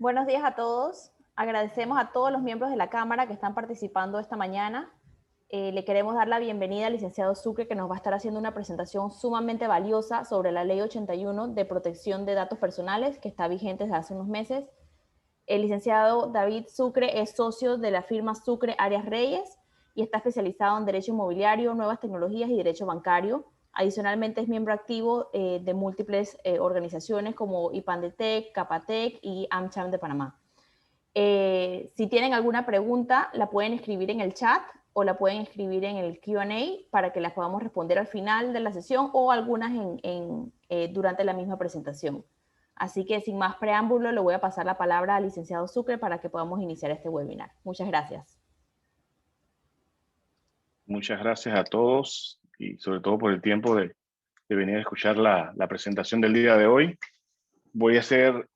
Buenos días a todos. Agradecemos a todos los miembros de la Cámara que están participando esta mañana. Le queremos dar la bienvenida al licenciado Sucre, que nos va a estar haciendo una presentación sumamente valiosa sobre la Ley 81 de protección de datos personales, que está vigente desde hace unos meses. El licenciado David Sucre es socio de la firma Sucre Arias Reyes y está especializado en Derecho Inmobiliario, Nuevas Tecnologías y Derecho Bancario. Adicionalmente es miembro activo de múltiples organizaciones como IPANDETEC, Capatec y AmCham de Panamá. Si tienen alguna pregunta, la pueden escribir en el chat o la pueden escribir en el Q&A para que las podamos responder al final de la sesión o algunas durante la misma presentación. Así que sin más preámbulo, le voy a pasar la palabra al licenciado Sucre para que podamos iniciar este webinar. Muchas gracias. Muchas gracias a todos y sobre todo por el tiempo de venir a escuchar la presentación del día de hoy. Voy a ser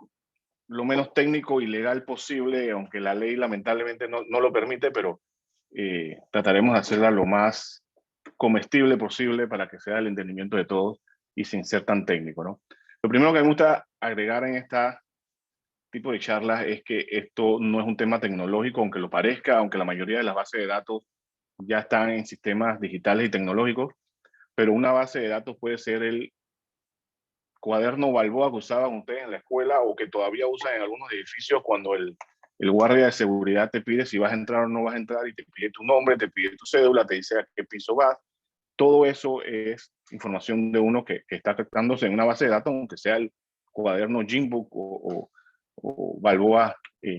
lo menos técnico y legal posible, aunque la ley lamentablemente no lo permite, pero trataremos de hacerla lo más comestible posible para que sea el entendimiento de todos y sin ser tan técnico, ¿no? Lo primero que me gusta agregar en este tipo de charlas es que esto no es un tema tecnológico, aunque lo parezca, aunque la mayoría de las bases de datos ya están en sistemas digitales y tecnológicos, pero una base de datos puede ser el cuaderno Balboa que usaban ustedes en la escuela o que todavía usan en algunos edificios cuando el guardia de seguridad te pide si vas a entrar o no vas a entrar y te pide tu nombre, te pide tu cédula, te dice a qué piso vas. Todo eso es información de uno que está afectándose en una base de datos, aunque sea el cuaderno Gymbook o Balboa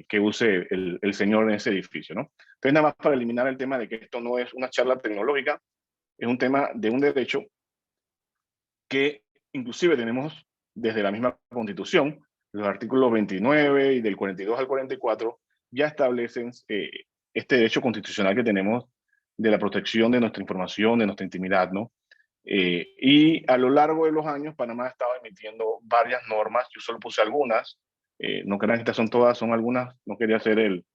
que use el señor en ese edificio, ¿no? Entonces, nada más para eliminar el tema de que esto no es una charla tecnológica, es un tema de un derecho que inclusive tenemos desde la misma Constitución, los artículos 29 y del 42 al 44 ya establecen este derecho constitucional que tenemos de la protección de nuestra información, de nuestra intimidad, ¿no? Y a lo largo de los años, Panamá ha estado emitiendo varias normas, yo solo puse algunas, no crean que estas son todas, son algunas, no quería hacer el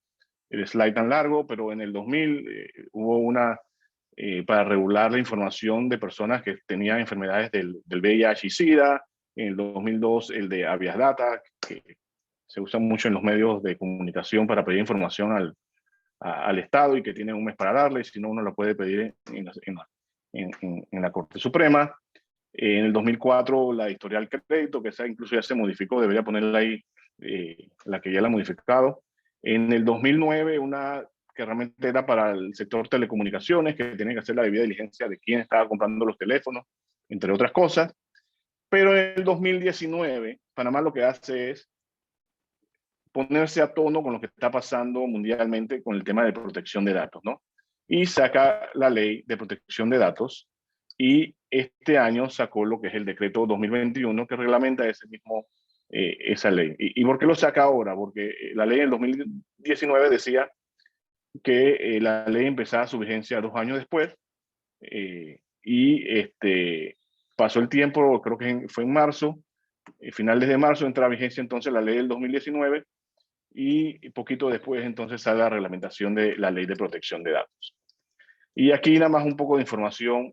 slide tan largo, pero en el 2000 hubo una para regular la información de personas que tenían enfermedades del VIH y SIDA. En el 2002 el de Habeas Data, que se usa mucho en los medios de comunicación para pedir información al Estado y que tiene un mes para darle, si no uno la puede pedir en la Corte Suprema. En el 2004 la editorial crédito, que esa incluso ya se modificó, debería ponerla ahí, la que ya la ha modificado. En el 2009 una que realmente era para el sector telecomunicaciones, que tenía que hacer la debida diligencia de quién estaba comprando los teléfonos, entre otras cosas. Pero en el 2019, Panamá lo que hace es ponerse a tono con lo que está pasando mundialmente con el tema de protección de datos, ¿no? Y saca la ley de protección de datos y este año sacó lo que es el decreto 2021 que reglamenta esa ley. ¿Y por qué lo saca ahora? Porque la ley del 2019 decía que la ley empezaba su vigencia 2 años después pasó el tiempo, creo que fue en marzo, finales de marzo entra a vigencia entonces la ley del 2019 y poquito después entonces sale la reglamentación de la ley de protección de datos. Y aquí nada más un poco de información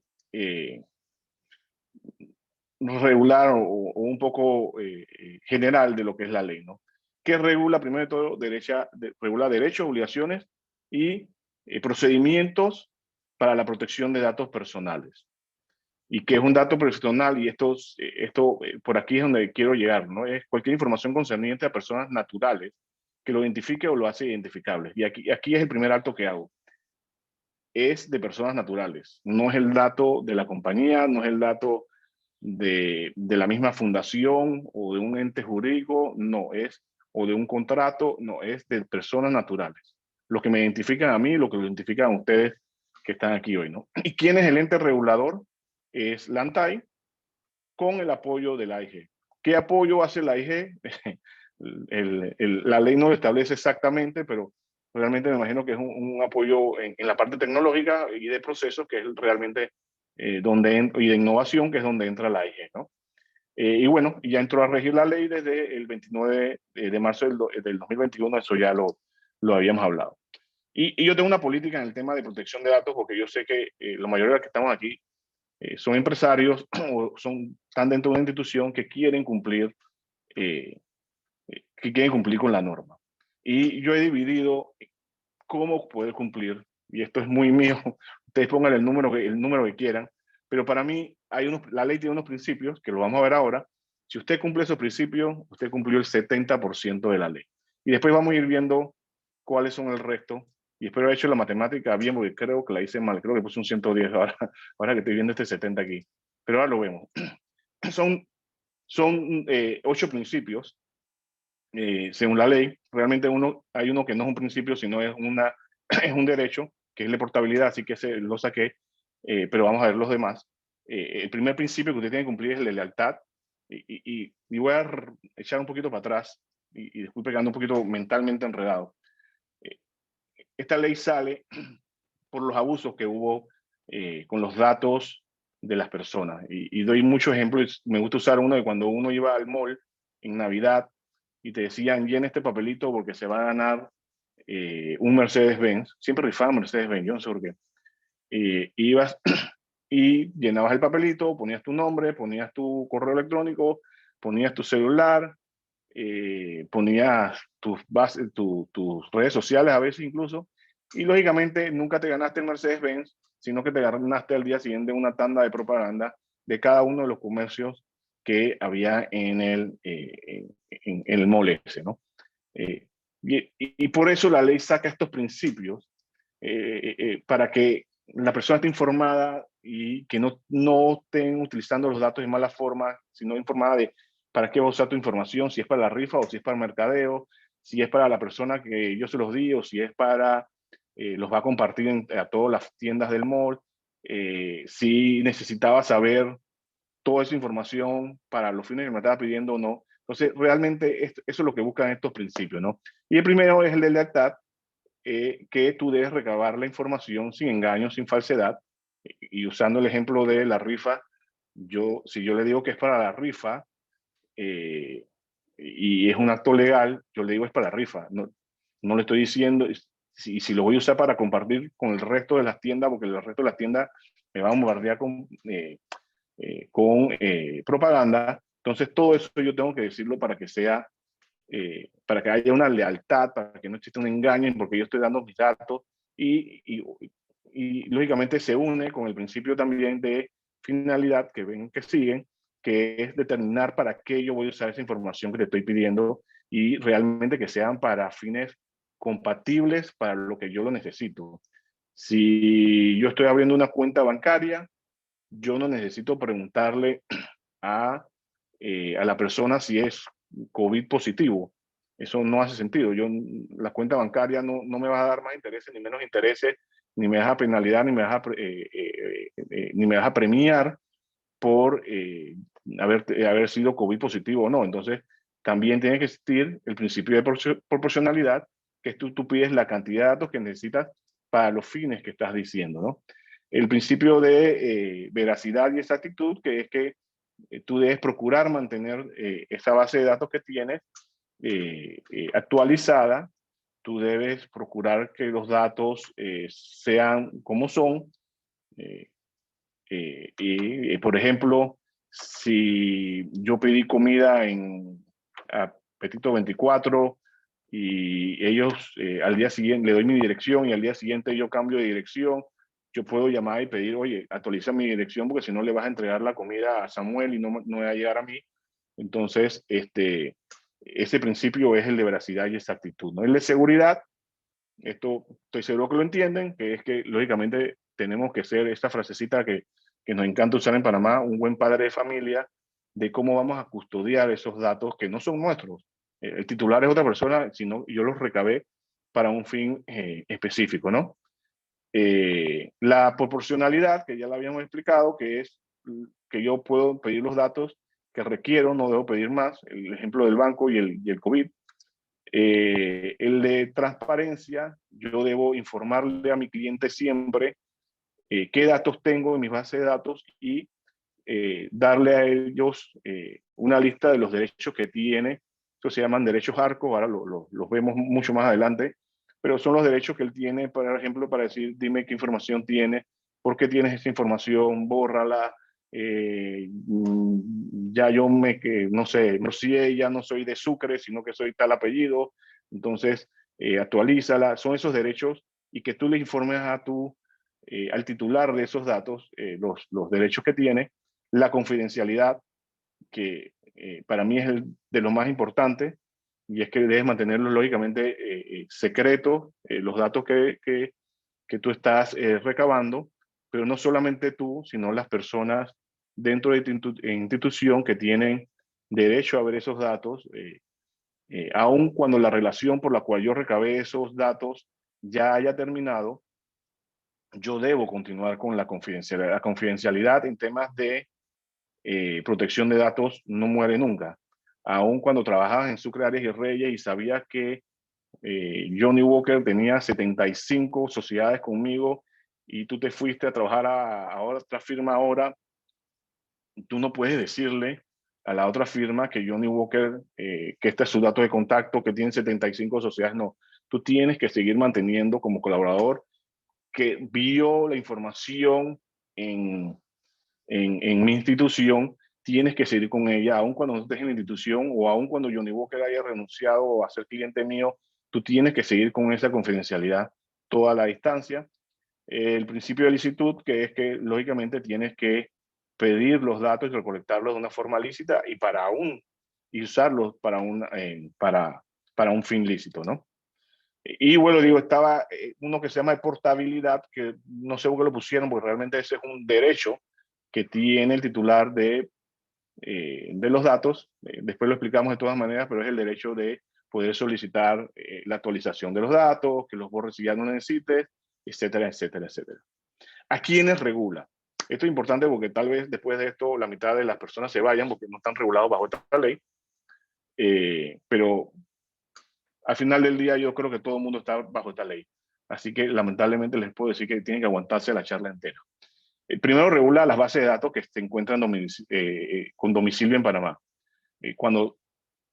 regular o un poco general de lo que es la ley, ¿no? Que regula, primero de todo, regula derechos, obligaciones y procedimientos para la protección de datos personales. Y que es un dato personal, y esto por aquí es donde quiero llegar, ¿no? Es cualquier información concerniente a personas naturales que lo identifique o lo hace identificable. Y aquí es el primer acto que hago. Es de personas naturales, no es el dato de la compañía, no es el dato de la misma fundación o de un ente jurídico, no es, o de un contrato, no, es de personas naturales. Lo que me identifican a mí, lo que lo identifican a ustedes que están aquí hoy, ¿no? ¿Y quién es el ente regulador? Es la ANTAI, con el apoyo de la AIG. ¿Qué apoyo hace la AIG? La ley no lo establece exactamente, pero realmente me imagino que es un apoyo en la parte tecnológica y de procesos, que es realmente y de innovación, que es donde entra la AIG, ¿no? Y bueno, ya entró a regir la ley desde el 29 de marzo del 2021, eso ya lo habíamos hablado. Y yo tengo una política en el tema de protección de datos, porque yo sé que la mayoría de los que estamos aquí son empresarios o están dentro de una institución que quieren cumplir, que quieren cumplir con la norma. Y yo he dividido cómo poder cumplir, y esto es muy mío, ustedes pongan el número que quieran, pero para mí la ley tiene unos principios, que lo vamos a ver ahora. Si usted cumple esos principios, usted cumplió el 70% de la ley. Y después vamos a ir viendo cuáles son el resto. Y espero haber hecho la matemática bien, porque creo que la hice mal. Creo que puse un 110 ahora que estoy viendo este 70 aquí. Pero ahora lo vemos. Son, son 8 principios según la ley. Realmente hay uno que no es un principio, sino es, es un derecho, que es la portabilidad, así que lo saqué, pero vamos a ver los demás. El primer principio que usted tiene que cumplir es la lealtad, y voy a echar un poquito para atrás, y después pegando un poquito mentalmente enredado. Eh, Esta ley sale por los abusos que hubo con los datos de las personas, y doy muchos ejemplos. Me gusta usar uno de cuando uno iba al mall en Navidad y te decían, llena este papelito porque se va a ganar un Mercedes-Benz. Siempre rifaban Mercedes-Benz, yo no sé por qué. Ibas y llenabas el papelito, ponías tu nombre, ponías tu correo electrónico, ponías tu celular, ponías tus redes sociales a veces incluso, y lógicamente nunca te ganaste el Mercedes-Benz, sino que te ganaste al día siguiente una tanda de propaganda de cada uno de los comercios que había en el mall ese, ¿no? Y por eso la ley saca estos principios para que la persona esté informada y que no estén utilizando los datos de mala forma, sino informada de para qué va a usar tu información, si es para la rifa o si es para el mercadeo, si es para la persona que yo se los di o si es para, los va a compartir a todas las tiendas del mall, si necesitaba saber toda esa información para los fines que me estaba pidiendo o no. Entonces, realmente eso es lo que buscan estos principios, ¿no? Y el primero es el de lealtad, que tú debes recabar la información sin engaño, sin falsedad, y usando el ejemplo de la rifa, si yo le digo que es para la rifa, eh, y es un acto legal, yo le digo es para la rifa, no le estoy diciendo, si lo voy a usar para compartir con el resto de las tiendas, porque el resto de las tiendas me van a bombardear con propaganda. Entonces todo eso yo tengo que decirlo para que haya una lealtad, para que no exista un engaño, porque yo estoy dando mis datos, y lógicamente se une con el principio también de finalidad que ven que siguen, que es determinar para qué yo voy a usar esa información que te estoy pidiendo, y realmente que sean para fines compatibles para lo que yo lo necesito. Si yo estoy abriendo una cuenta bancaria, yo no necesito preguntarle a, a la persona si es COVID positivo. Eso no hace sentido. La cuenta bancaria no me va a dar más intereses, ni menos intereses, ni me vas a penalizar, ni me vas a premiar por haber sido COVID positivo o no. Entonces, también tiene que existir el principio de proporcionalidad, que es tú pides la cantidad de datos que necesitas para los fines que estás diciendo, ¿no? El principio de veracidad y exactitud, que es que tú debes procurar mantener esa base de datos que tienes actualizada. Tú debes procurar que los datos sean como son. Eh, por ejemplo, si yo pedí comida en Apetito 24 y ellos al día siguiente le doy mi dirección y al día siguiente yo cambio de dirección, yo puedo llamar y pedir, oye, actualiza mi dirección porque si no le vas a entregar la comida a Samuel y no va a llegar a mí. Entonces, ese principio es el de veracidad y exactitud, ¿no? El de seguridad, esto estoy seguro que lo entienden, que es que lógicamente tenemos que ser esta frasecita que nos encanta usar en Panamá, un buen padre de familia, de cómo vamos a custodiar esos datos que no son nuestros. El titular es otra persona, sino yo los recabé para un fin específico, ¿no? La proporcionalidad, que ya la habíamos explicado, que es que yo puedo pedir los datos que requiero, no debo pedir más, el ejemplo del banco y el COVID. El de transparencia, yo debo informarle a mi cliente siempre qué datos tengo en mi base de datos y darle a ellos una lista de los derechos que tiene. Eso se llaman derechos ARCO, ahora los vemos mucho más adelante, pero son los derechos que él tiene, por ejemplo, para decir, dime qué información tiene, por qué tienes esa información, bórrala, ya yo no sé, no sé, ya no soy de Sucre, sino que soy tal apellido, entonces actualízala. Son esos derechos y que tú le informes al titular de esos datos los derechos que tiene, la confidencialidad, que para mí es de lo más importante, y es que debes mantenerlos lógicamente secretos, los datos que tú estás recabando, pero no solamente tú, sino las personas dentro de tu institución que tienen derecho a ver esos datos, aun cuando la relación por la cual yo recabé esos datos ya haya terminado, yo debo continuar con la confidencialidad. La confidencialidad en temas de protección de datos no muere nunca. Aun cuando trabajabas en Sucre, Arias y Reyes y sabías que Johnny Walker tenía 75 sociedades conmigo y tú te fuiste a trabajar a otra firma ahora, tú no puedes decirle a la otra firma que Johnny Walker, que este es su dato de contacto, que tiene 75 sociedades. No, tú tienes que seguir manteniendo como colaborador que vio la información en, en mi institución, tienes que seguir con ella, aun cuando no estés en la institución o aun cuando Johnny Walker haya renunciado a ser cliente mío, tú tienes que seguir con esa confidencialidad toda la distancia. El principio de licitud, que es que lógicamente tienes que pedir los datos y recolectarlos de una forma lícita y usarlos para un fin lícito, ¿no? Y bueno, digo, estaba uno que se llama de portabilidad, que no sé por qué lo pusieron, porque realmente ese es un derecho que tiene el titular de los datos. Después lo explicamos de todas maneras, pero es el derecho de poder solicitar la actualización de los datos, que los borres si ya no necesites, etcétera, etcétera, etcétera. ¿A quiénes regula? Esto es importante porque tal vez después de esto la mitad de las personas se vayan porque no están regulados bajo esta ley, pero al final del día yo creo que todo el mundo está bajo esta ley. Así que lamentablemente les puedo decir que tienen que aguantarse la charla entera. Primero regula las bases de datos que se encuentran con domicilio en Panamá.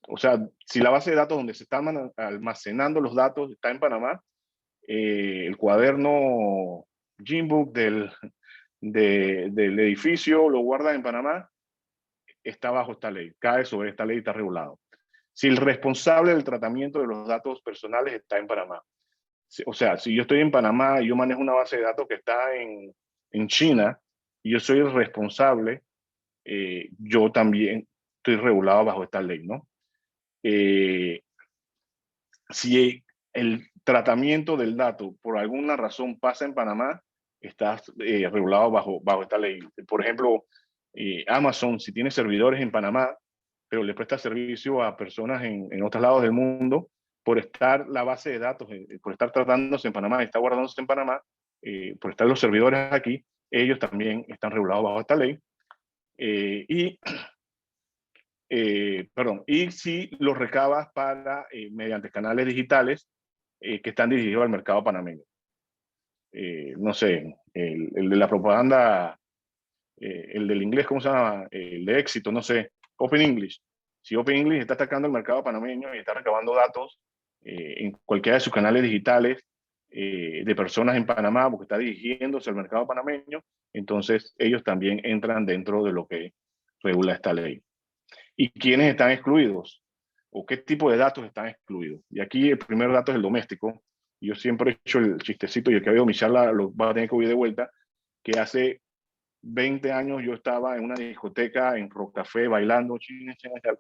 O sea, si la base de datos donde se están almacenando los datos está en Panamá, el cuaderno Gymbook del edificio lo guarda en Panamá, está bajo esta ley, cae sobre esta ley y está regulado. Si el responsable del tratamiento de los datos personales está en Panamá, o sea, si yo estoy en Panamá y yo manejo una base de datos que está en China y yo soy el responsable, yo también estoy regulado bajo esta ley, ¿no? Si el tratamiento del dato por alguna razón pasa en Panamá, está regulado bajo esta ley. Por ejemplo, Amazon, si tiene servidores en Panamá, pero le presta servicio a personas en otros lados del mundo, por estar la base de datos, por estar tratándose en Panamá, está guardándose en Panamá, por estar los servidores aquí, ellos también están regulados bajo esta ley. Y si los recabas mediante canales digitales que están dirigidos al mercado panameño. No sé, el de la propaganda, el del inglés, ¿cómo se llama? El de éxito, no sé, Open English. Si Open English está atacando el mercado panameño y está recabando datos en cualquiera de sus canales digitales de personas en Panamá, porque está dirigiéndose al mercado panameño, entonces ellos también entran dentro de lo que regula esta ley. ¿Y quiénes están excluidos? ¿O qué tipo de datos están excluidos? Y aquí el primer dato es el doméstico. Yo siempre he hecho el chistecito y el que ha oído mi charla lo va a tener que oír de vuelta, que hace 20 años yo estaba en una discoteca en Rock Café bailando,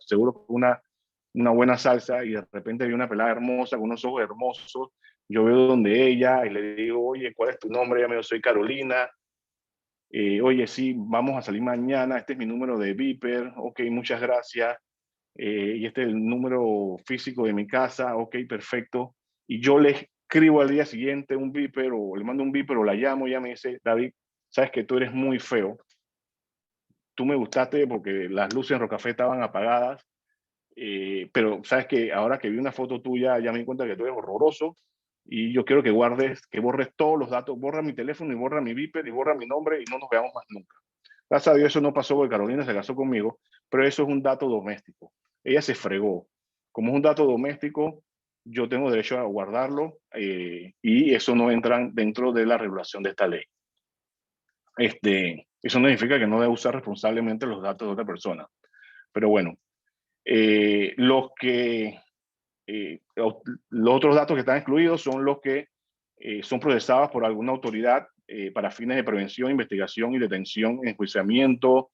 seguro con una buena salsa, y de repente vi una pelada hermosa con unos ojos hermosos. Yo veo donde ella y le digo, oye, ¿cuál es tu nombre? Ella me dijo, soy Carolina. Oye, sí, vamos a salir mañana, este es mi número de Viper, ok, muchas gracias, y este es el número físico de mi casa, ok, perfecto, y yo le escribo al día siguiente un Viper, o le mando un Viper, o la llamo, y ella me dice, David, sabes que tú eres muy feo, tú me gustaste porque las luces en Rocafé estaban apagadas, pero sabes que ahora que vi una foto tuya, ya me di cuenta que tú eres horroroso, y yo quiero que borres todos los datos, borra mi teléfono y borra mi Viper y borra mi nombre y no nos veamos más nunca. Gracias a Dios eso no pasó porque Carolina se casó conmigo, pero eso es un dato doméstico. Ella se fregó. Como es un dato doméstico, yo tengo derecho a guardarlo y eso no entra dentro de la regulación de esta ley. Eso no significa que no debe usar responsablemente los datos de otra persona. Pero bueno, eh, los que los otros datos que están excluidos son los que son procesados por alguna autoridad para fines de prevención, investigación y detención, enjuiciamiento,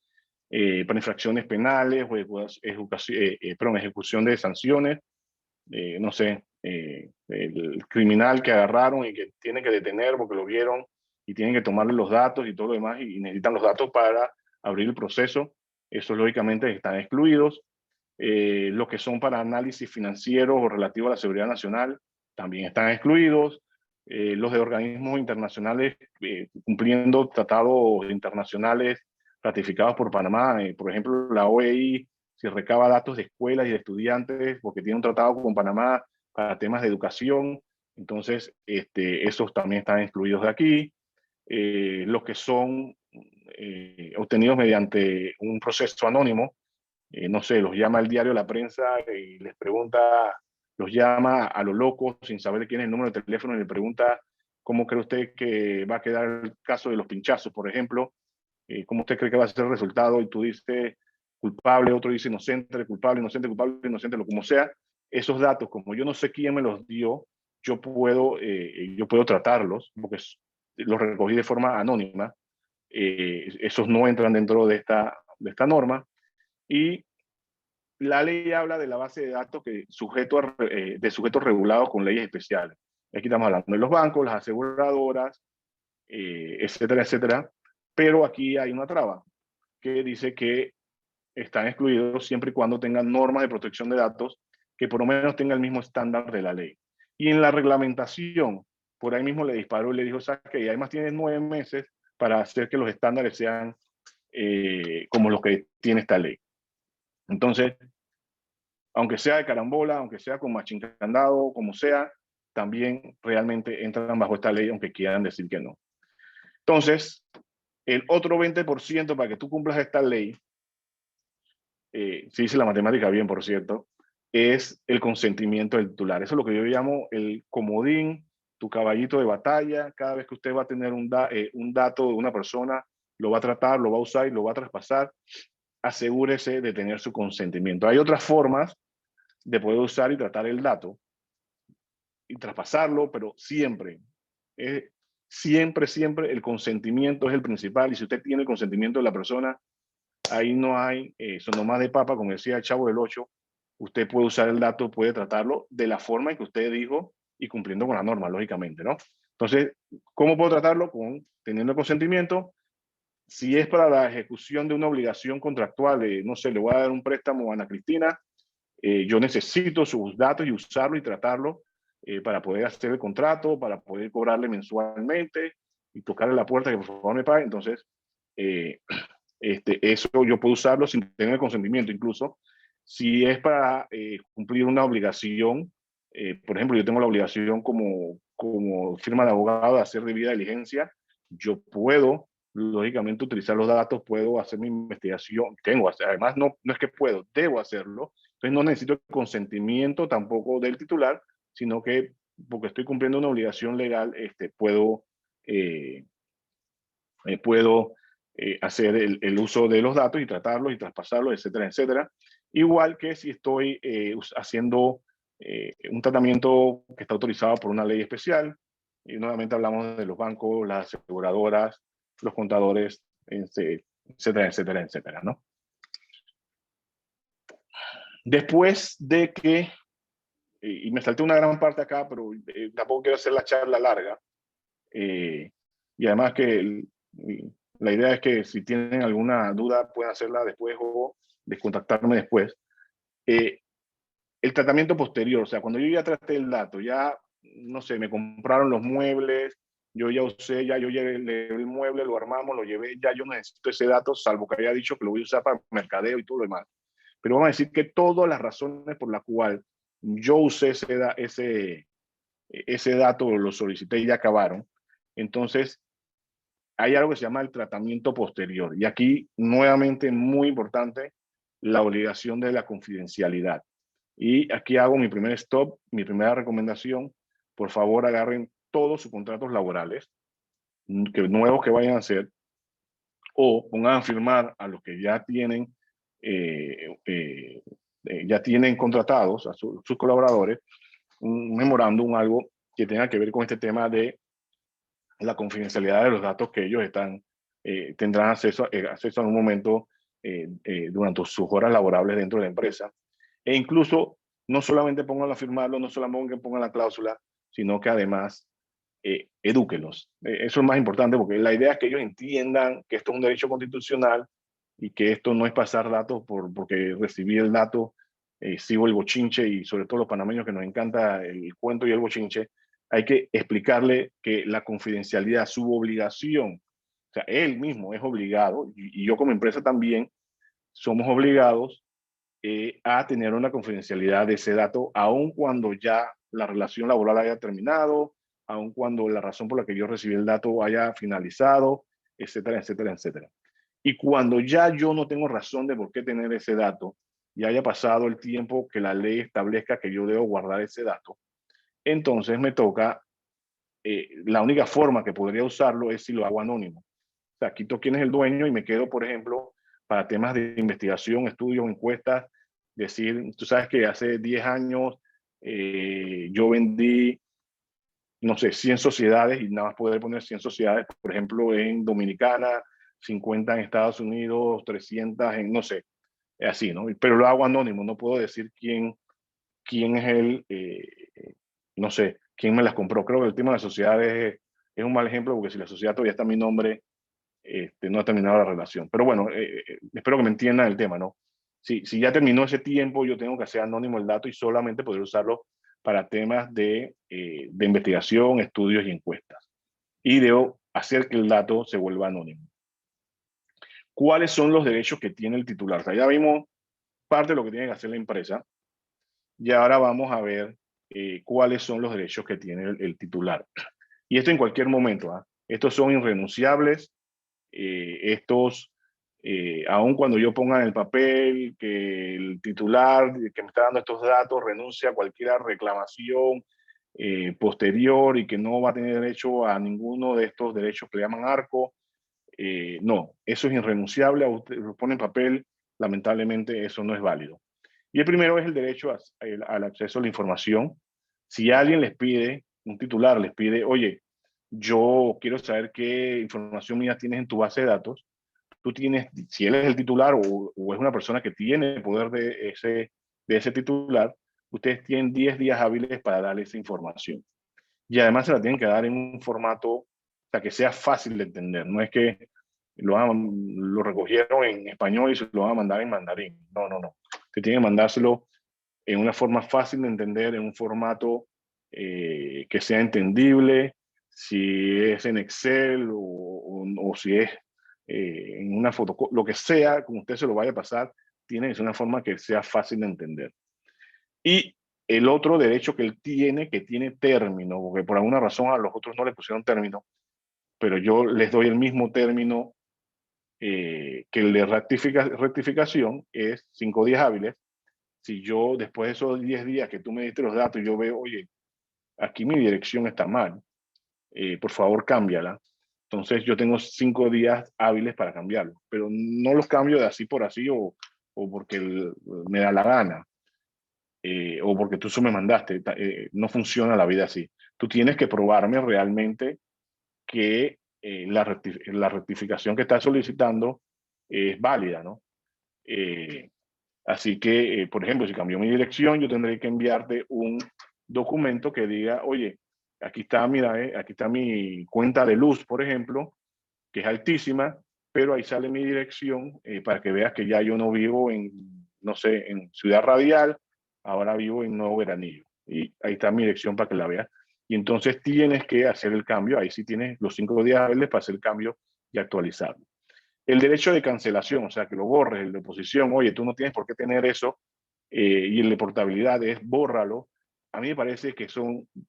para infracciones penales o ejecución de sanciones. No sé, el criminal que agarraron y que tienen que detener porque lo vieron y tienen que tomarle los datos y todo lo demás y necesitan los datos para abrir el proceso. Esos lógicamente están excluidos. Los que son para análisis financieros o relativo a la seguridad nacional también están excluidos. Los de organismos internacionales cumpliendo tratados internacionales ratificados por Panamá, por ejemplo, la OEI, si recaba datos de escuelas y de estudiantes porque tiene un tratado con Panamá para temas de educación, entonces esos también están excluidos de aquí. Los que son obtenidos mediante un proceso anónimo, no sé, los llama el diario La Prensa y les pregunta, los llama a lo loco sin saber quién es el número de teléfono y le pregunta cómo cree usted que va a quedar el caso de los pinchazos, por ejemplo, cómo usted cree que va a ser el resultado y tú dices culpable, otro dice inocente, culpable, inocente, lo como sea. Esos datos, como yo no sé quién me los dio, yo puedo tratarlos porque los recogí de forma anónima. Esos no entran dentro de esta norma. Y la ley habla de la base de datos de sujetos regulados con leyes especiales. Aquí estamos hablando de los bancos, las aseguradoras, etcétera, etcétera. Pero aquí hay una traba que dice que están excluidos siempre y cuando tengan normas de protección de datos que por lo menos tengan el mismo estándar de la ley. Y en la reglamentación, por ahí mismo le disparó y le dijo, ¿sabes qué? Y además tienes 9 meses para hacer que los estándares sean como los que tiene esta ley. Entonces, aunque sea de carambola, aunque sea con machincandado, como sea, también realmente entran bajo esta ley, aunque quieran decir que no. Entonces, el otro 20% para que tú cumplas esta ley, si dice la matemática bien, por cierto, es el consentimiento del titular. Eso es lo que yo llamo el comodín, tu caballito de batalla. Cada vez que usted va a tener un dato de una persona, lo va a tratar, lo va a usar y lo va a traspasar, asegúrese de tener su consentimiento. Hay otras formas de poder usar y tratar el dato y traspasarlo, pero siempre, siempre el consentimiento es el principal. Y si usted tiene el consentimiento de la persona, ahí no hay sonomás de papa, como decía el Chavo del Ocho. Usted puede usar el dato, puede tratarlo de la forma en que usted dijo y cumpliendo con la norma, lógicamente, ¿no? Entonces, ¿cómo puedo tratarlo? Teniendo consentimiento. Si es para la ejecución de una obligación contractual, no sé, le voy a dar un préstamo a Ana Cristina, yo necesito sus datos y usarlo y tratarlo para poder hacer el contrato, para poder cobrarle mensualmente y tocarle la puerta que por favor me pague. Entonces, eh, eso yo puedo usarlo sin tener el consentimiento. Incluso si es para cumplir una obligación, por ejemplo, yo tengo la obligación como firma de abogado de hacer debida diligencia, yo puedo, lógicamente, utilizar los datos, puedo hacer mi investigación, además no es que puedo, debo hacerlo, entonces no necesito el consentimiento tampoco del titular, sino que porque estoy cumpliendo una obligación legal, eh, puedo hacer el uso de los datos y tratarlos y traspasarlos, etcétera, etcétera. Igual que si estoy haciendo un tratamiento que está autorizado por una ley especial, y nuevamente hablamos de los bancos, las aseguradoras, los contadores, etcétera, etcétera, etcétera, ¿no? Después de que, y me salté una gran parte acá, pero tampoco quiero hacer la charla larga, y además que la idea es que si tienen alguna duda pueden hacerla después o descontactarme después. El tratamiento posterior, o sea, cuando yo ya traté el dato, ya, no sé, me compraron los muebles, yo ya usé, ya yo llevé el mueble, lo armamos, lo llevé, ya yo necesito ese dato, salvo que haya dicho que lo voy a usar para mercadeo y todo lo demás. Pero vamos a decir que todas las razones por las cuales yo usé ese dato, lo solicité y ya acabaron. Entonces, hay algo que se llama el tratamiento posterior. Y aquí, nuevamente, muy importante, la obligación de la confidencialidad. Y aquí hago mi primer stop, mi primera recomendación. Por favor, agarren todos sus contratos laborales, nuevos que vayan a hacer, o pongan a firmar a los que ya tienen contratados, a sus colaboradores, un memorándum, algo que tenga que ver con este tema de la confidencialidad de los datos que ellos tendrán acceso en un momento durante sus horas laborables dentro de la empresa. E incluso no solamente pongan a firmarlo, no solamente pongan la cláusula, sino que además edúquelos. Eso es más importante porque la idea es que ellos entiendan que esto es un derecho constitucional y que esto no es pasar datos porque recibí el dato, sigo el bochinche, y sobre todo los panameños que nos encanta el cuento y el bochinche. Hay que explicarle que la confidencialidad, su obligación, o sea, él mismo es obligado, y yo como empresa también, somos obligados a tener una confidencialidad de ese dato, aun cuando ya la relación laboral haya terminado, aun cuando la razón por la que yo recibí el dato haya finalizado, etcétera, etcétera, etcétera. Y cuando ya yo no tengo razón de por qué tener ese dato y haya pasado el tiempo que la ley establezca que yo debo guardar ese dato, entonces me toca, la única forma que podría usarlo es si lo hago anónimo. O sea, quito quién es el dueño y me quedo, por ejemplo, para temas de investigación, estudios, encuestas, decir, tú sabes que hace 10 años yo vendí, no sé, 100 sociedades, y nada más poder poner 100 sociedades, por ejemplo, en Dominicana, 50 en Estados Unidos, 300 en, no sé, así, ¿no? Pero lo hago anónimo, no puedo decir quién es no sé, quién me las compró. Creo que el tema de las sociedades es un mal ejemplo, porque si la sociedad todavía está a mi nombre, no ha terminado la relación. Pero bueno, espero que me entiendan el tema, ¿no? Si ya terminó ese tiempo, yo tengo que hacer anónimo el dato y solamente poder usarlo para temas de investigación, estudios y encuestas. Y debo hacer que el dato se vuelva anónimo. ¿Cuáles son los derechos que tiene el titular? O sea, ya vimos parte de lo que tiene que hacer la empresa, y ahora vamos a ver cuáles son los derechos que tiene el titular. Y esto en cualquier momento, ¿ah? Estos son irrenunciables. Estos, aun cuando yo ponga en el papel que el titular que me está dando estos datos renuncia a cualquier reclamación posterior y que no va a tener derecho a ninguno de estos derechos que le llaman arco, no, eso es irrenunciable. A usted lo pone en papel, lamentablemente eso no es válido. Y el primero es el derecho al acceso a la información. Si alguien les pide, un titular les pide, oye, yo quiero saber qué información mía tienes en tu base de datos, tú tienes, si él es el titular o es una persona que tiene el poder de ese titular, ustedes tienen 10 días hábiles para darle esa información. Y además se la tienen que dar en un formato, o sea, que sea fácil de entender. No es que lo recogieron en español y se lo van a mandar en mandarín. No, no, no. Te tienen que mandárselo en una forma fácil de entender, en un formato que sea entendible, si es en Excel o si es en una foto, lo que sea, como usted se lo vaya a pasar, tiene que ser una forma que sea fácil de entender. Y el otro derecho que él tiene, que tiene término, porque por alguna razón a los otros no le pusieron término, pero yo les doy el mismo término que el de rectificación, es 5 días hábiles. Si yo, después de esos 10 días que tú me diste los datos, yo veo, oye, aquí mi dirección está mal, por favor cámbiala. Entonces yo tengo 5 días hábiles para cambiarlo, pero no los cambio de así por así o porque me da la gana, o porque tú eso me mandaste. No funciona la vida así. Tú tienes que probarme realmente que la rectificación que estás solicitando es válida, ¿no? Así que, por ejemplo, si cambió mi dirección, yo tendré que enviarte un documento que diga, oye, aquí está, mira, aquí está mi cuenta de luz, por ejemplo, que es altísima, pero ahí sale mi dirección para que veas que ya yo no vivo en, no sé, en Ciudad Radial, ahora vivo en Nuevo Veranillo. Y ahí está mi dirección para que la veas. Y entonces tienes que hacer el cambio, ahí sí tienes los 5 días hábiles para hacer el cambio y actualizarlo. El derecho de cancelación, o sea, que lo borres, el de oposición, oye, tú no tienes por qué tener eso, y el de portabilidad es bórralo. A mí me parece que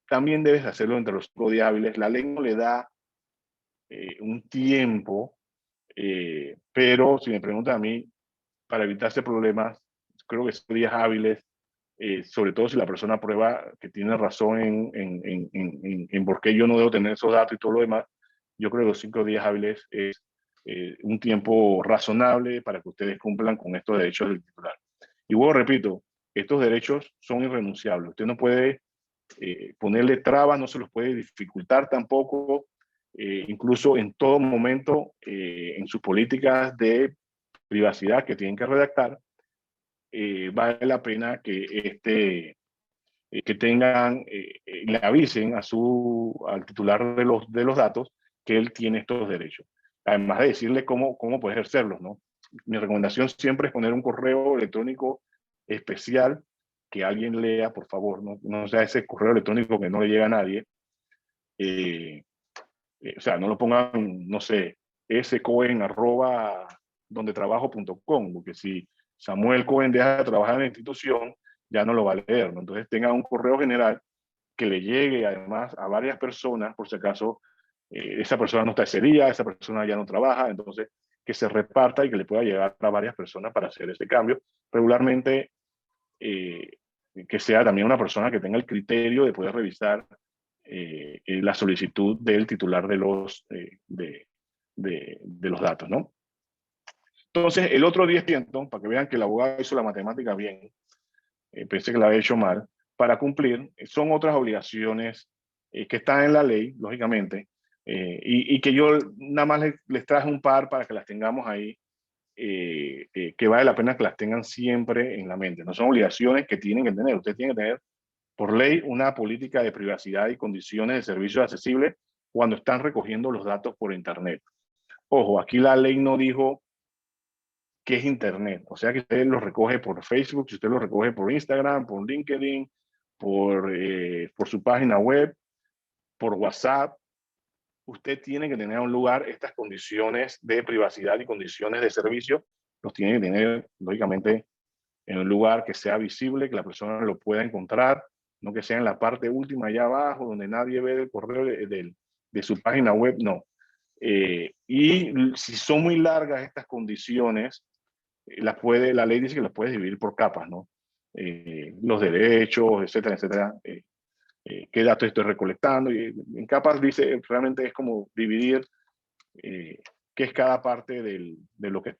también debes hacerlo entre los 5 días hábiles. La ley no le da un tiempo, pero si me preguntan a mí, para evitarse problemas, creo que 5 días hábiles, sobre todo si la persona prueba que tiene razón en por qué yo no debo tener esos datos y todo lo demás, yo creo que los 5 días hábiles es un tiempo razonable para que ustedes cumplan con estos derechos del titular. Y luego repito, estos derechos son irrenunciables. Usted no puede ponerle trabas, no se los puede dificultar tampoco, incluso en todo momento en sus políticas de privacidad que tienen que redactar, vale la pena que tengan, le avisen al titular de los datos que él tiene estos derechos. Además de decirle cómo puede ejercerlos, ¿no? Mi recomendación siempre es poner un correo electrónico especial que alguien lea, por favor, no sea ese correo electrónico que no le llega a nadie. O sea, no lo pongan, no sé, scoen@dondetrabajo.com, porque si Samuel Cohen deja de trabajar en la institución, ya no lo va a leer, ¿no? Entonces tenga un correo general que le llegue además a varias personas, por si acaso esa persona no está ese día, esa persona ya no trabaja, entonces que se reparta y que le pueda llegar a varias personas para hacer este cambio. Regularmente, eh, que sea también una persona que tenga el criterio de poder revisar la solicitud del titular de los datos, ¿no? Entonces, el otro 10%, para que vean que el abogado hizo la matemática bien, pensé que la había hecho mal, para cumplir, son otras obligaciones que están en la ley, lógicamente, y que yo nada más les traje un par para que las tengamos ahí, que vale la pena que las tengan siempre en la mente. No son obligaciones que tienen que tener, usted tiene que tener por ley una política de privacidad y condiciones de servicio accesible cuando están recogiendo los datos por Internet. Ojo, aquí la ley no dijo qué es Internet. O sea que usted lo recoge por Facebook, si usted lo recoge por Instagram, por LinkedIn, por su página web, por WhatsApp, usted tiene que tener en un lugar estas condiciones de privacidad y condiciones de servicio, los tiene que tener, lógicamente, en un lugar que sea visible, que la persona lo pueda encontrar, no que sea en la parte última allá abajo, donde nadie ve el correo de su página web, no. Y si son muy largas estas condiciones, la ley dice que las puedes dividir por capas, ¿no? Los derechos, etcétera, etcétera. Qué datos estoy recolectando. Y en capas dice, realmente es como dividir qué es cada parte de lo que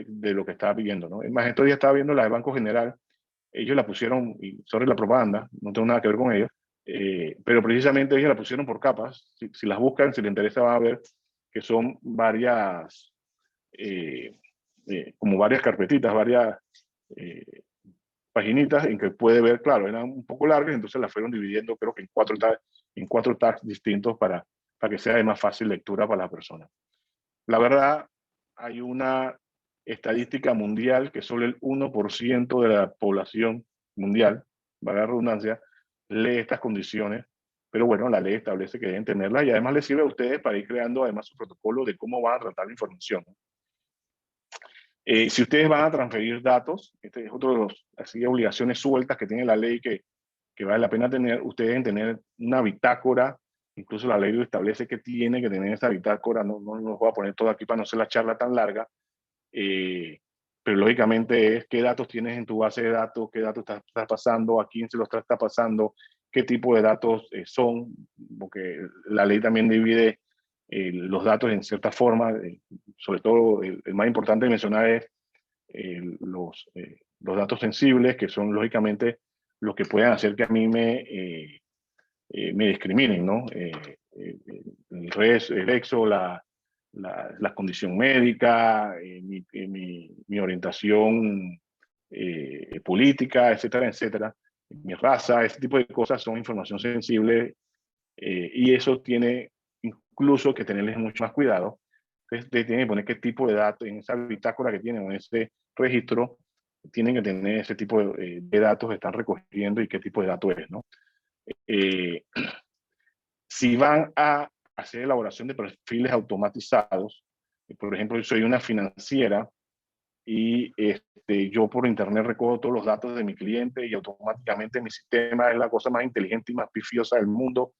de lo que está viviendo, ¿no? Es más, estos días estaba viendo la de Banco General, ellos la pusieron, y sobre la propaganda, no tengo nada que ver con ellos, pero precisamente ellos la pusieron por capas. Si las buscan, si les interesa, van a ver que son varias, como varias carpetitas, varias eh, paginitas en que puede ver, claro, eran un poco largas, entonces las fueron dividiendo, creo que en cuatro tags distintos para que sea de más fácil lectura para las personas. La verdad, hay una estadística mundial que solo el 1% de la población mundial, valga la redundancia, lee estas condiciones, pero bueno, la ley establece que deben tenerlas y además les sirve a ustedes para ir creando además su protocolo de cómo van a tratar la información. Si ustedes van a transferir datos, este es otro de los así, obligaciones sueltas que tiene la ley que vale la pena tener, ustedes deben tener una bitácora, incluso la ley lo establece que tiene que tener esa bitácora, no los voy a poner todo aquí para no hacer la charla tan larga, pero lógicamente es qué datos tienes en tu base de datos, qué datos estás pasando, a quién se los está pasando, qué tipo de datos son, porque la ley también divide los datos en cierta forma, sobre todo el más importante de mencionar es los datos sensibles, que son lógicamente los que pueden hacer que a mí me discriminen, ¿no? El sexo, la condición médica, mi orientación política, etcétera, etcétera, mi raza, ese tipo de cosas son información sensible y eso tiene incluso que tenerles mucho más cuidado. Entonces, tienen que poner qué tipo de datos en esa bitácora que tienen, en ese registro, tienen que tener ese tipo de datos que están recogiendo y qué tipo de datos es, ¿no? Eh, si van a hacer elaboración de perfiles automatizados, por ejemplo, yo soy una financiera y yo por internet recojo todos los datos de mi cliente y automáticamente mi sistema es la cosa más inteligente y más pifiosa del mundo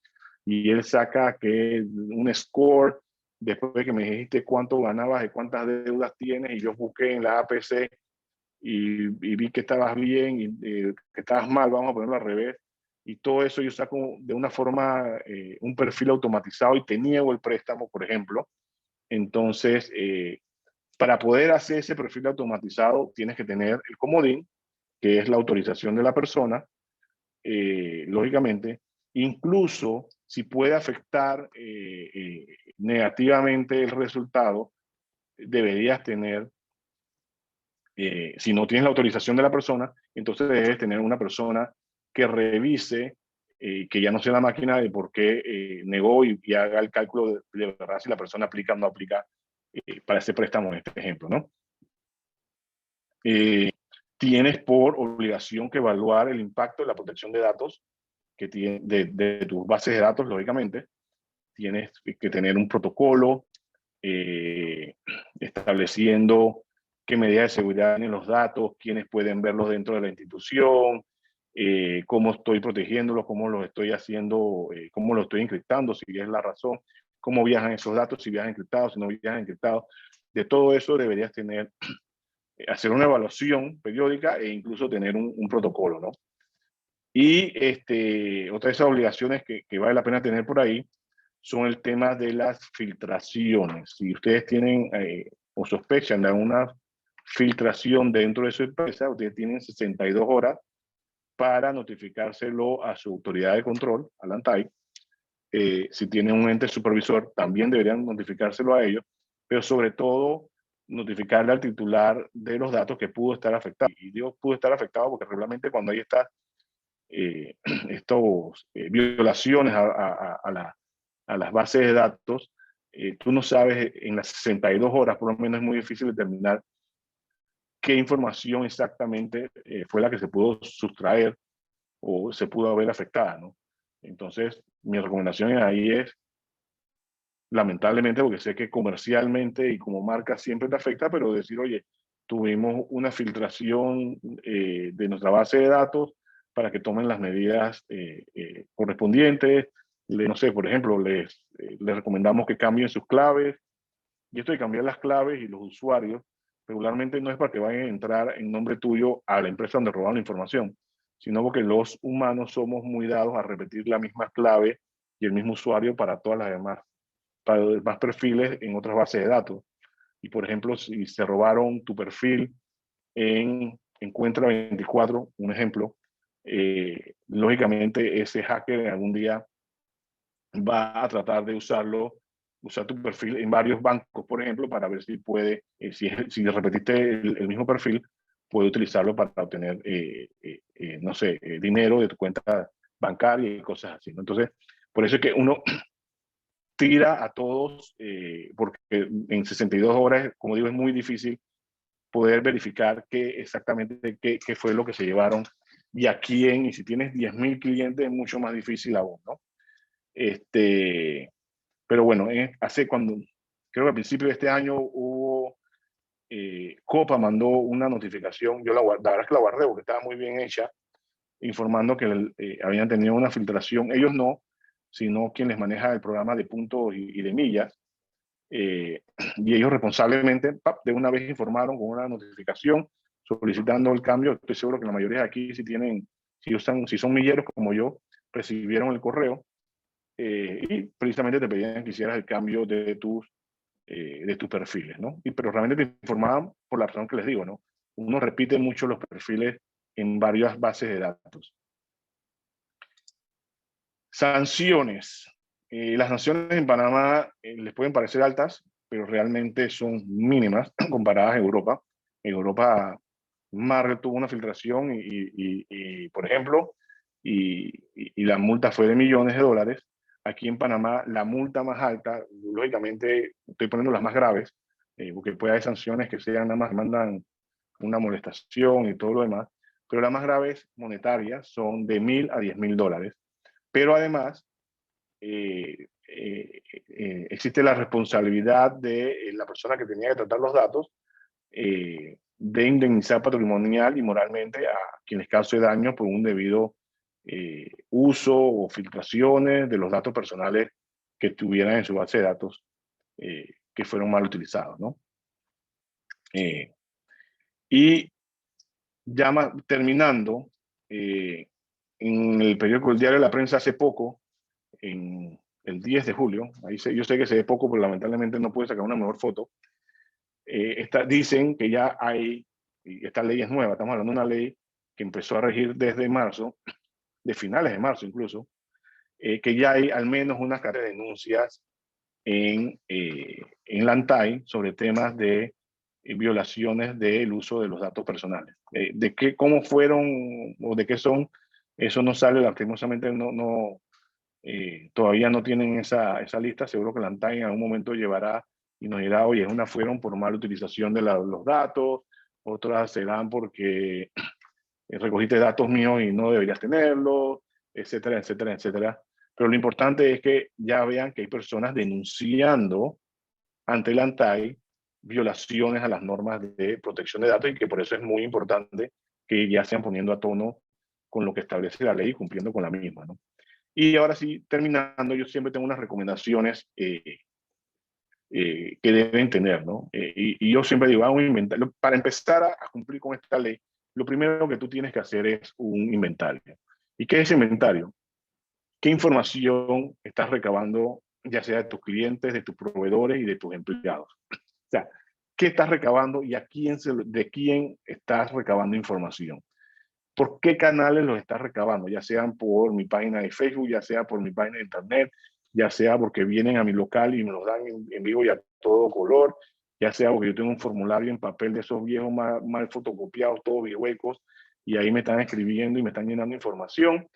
y él saca que un score después de que me dijiste cuánto ganabas y cuántas deudas tienes y yo busqué en la APC y vi que estabas bien y que estabas mal, vamos a ponerlo al revés. Y todo eso yo saco de una forma un perfil automatizado y te niego el préstamo, por ejemplo, Entonces, para poder hacer ese perfil automatizado, tienes que tener el comodín, que es la autorización de la persona, lógicamente. Incluso si puede afectar negativamente el resultado, deberías tener, si no tienes la autorización de la persona, entonces debes tener una persona que revise, que ya no sea la máquina de por qué negó y haga el cálculo de verdad si la persona aplica o no aplica para ese préstamo en este ejemplo, ¿no? Tienes por obligación que evaluar el impacto de la protección de datos que tiene, de tus bases de datos, lógicamente. Tienes que tener un protocolo estableciendo qué medidas de seguridad tienen los datos, quiénes pueden verlos dentro de la institución, cómo estoy protegiéndolos, cómo los estoy haciendo, cómo los estoy encriptando, si es la razón, cómo viajan esos datos, si viajan encriptados, si no viajan encriptados. De todo eso deberías tener, hacer una evaluación periódica e incluso tener un protocolo, ¿no? Y otra de esas obligaciones que vale la pena tener por ahí son el tema de las filtraciones. Si ustedes tienen o sospechan de alguna filtración dentro de su empresa, ustedes tienen 62 horas para notificárselo a su autoridad de control, a la ANTAI. Si tienen un ente supervisor, también deberían notificárselo a ellos, pero sobre todo notificarle al titular de los datos que pudo estar afectado. Y digo pudo estar afectado porque regularmente cuando hay estas violaciones a las bases de datos, tú no sabes en las 62 horas, por lo menos es muy difícil determinar qué información exactamente fue la que se pudo sustraer o se pudo haber afectada, ¿no? Entonces, mi recomendación ahí es, lamentablemente, porque sé que comercialmente y como marca siempre te afecta, pero decir, oye, tuvimos una filtración de nuestra base de datos para que tomen las medidas correspondientes. No sé, por ejemplo, les recomendamos que cambien sus claves. Y esto de cambiar las claves y los usuarios regularmente no es para que vayan a entrar en nombre tuyo a la empresa donde robaron la información, sino porque los humanos somos muy dados a repetir la misma clave y el mismo usuario para todas las demás, para los demás perfiles en otras bases de datos. Y por ejemplo, si se robaron tu perfil en Encuentra 24, un ejemplo, lógicamente ese hacker algún día va a tratar de usar tu perfil en varios bancos, por ejemplo, para ver si puede, si repetiste el mismo perfil, puede utilizarlo para obtener, no sé, dinero de tu cuenta bancaria y cosas así, ¿no? Entonces, por eso es que uno tira a todos, porque en 62 horas, como digo, es muy difícil poder verificar qué fue lo que se llevaron y a quién, y si tienes 10.000 clientes es mucho más difícil aún, ¿no? Pero bueno, creo que al principio de este año Copa mandó una notificación, yo la verdad es que la guardé porque estaba muy bien hecha, informando que habían tenido una filtración, ellos no, sino quien les maneja el programa de puntos y de millas, y ellos responsablemente de una vez informaron con una notificación solicitando el cambio. Estoy seguro que la mayoría de aquí si son milleros como yo, recibieron el correo y precisamente te pedían que hicieras el cambio de tus perfiles, ¿no? Pero realmente te informaban por la razón que les digo, ¿no? Uno repite mucho los perfiles en varias bases de datos. Sanciones. Las sanciones en Panamá les pueden parecer altas, pero realmente son mínimas comparadas a Europa. En Europa, Marvel tuvo una filtración por ejemplo, y la multa fue de millones de dólares. Aquí en Panamá, la multa más alta, lógicamente, estoy poniendo las más graves, porque puede haber sanciones que sean nada más mandan una molestación y todo lo demás, pero las más graves monetarias son de 1.000 a 10.000 dólares. Pero además, existe la responsabilidad de la persona que tenía que tratar los datos de indemnizar patrimonial y moralmente a quienes cause daño por un debido uso o filtraciones de los datos personales que tuvieran en su base de datos que fueron mal utilizados, ¿no? Y ya terminando, en el periódico El Diario de la Prensa hace poco, en el 10 de julio, yo sé que se ve poco, pero lamentablemente no pude sacar una mejor foto, dicen que ya hay, y esta ley es nueva, estamos hablando de una ley que empezó a regir desde marzo, de finales de marzo incluso, que ya hay al menos una carta de denuncias en la ANTAI sobre temas de violaciones del uso de los datos personales. De qué, cómo fueron o de qué son, eso no sale, lastimosamente todavía no tienen esa lista. Seguro que la ANTAI en algún momento llevará y nos dirá, oye, unas fueron por mala utilización de los datos, otras serán porque recogiste datos míos y no deberías tenerlos, etcétera, etcétera, etcétera. Pero lo importante es que ya vean que hay personas denunciando ante la ANTAI violaciones a las normas de protección de datos y que por eso es muy importante que ya sean poniendo a tono con lo que establece la ley y cumpliendo con la misma, ¿no? Y ahora sí, terminando, yo siempre tengo unas recomendaciones que deben tener, ¿no? Y yo siempre digo, un inventario. Para empezar a cumplir con esta ley, lo primero que tú tienes que hacer es un inventario. ¿Y qué es inventario? ¿Qué información estás recabando, ya sea de tus clientes, de tus proveedores y de tus empleados? O sea, ¿qué estás recabando y de quién estás recabando información? ¿Por qué canales los estás recabando? Ya sean por mi página de Facebook, ya sea por mi página de internet, ya sea porque vienen a mi local y me los dan en vivo y a todo color, ya sea porque yo tengo un formulario en papel de esos viejos mal fotocopiados, todos huecos, y ahí me están escribiendo y me están llenando información.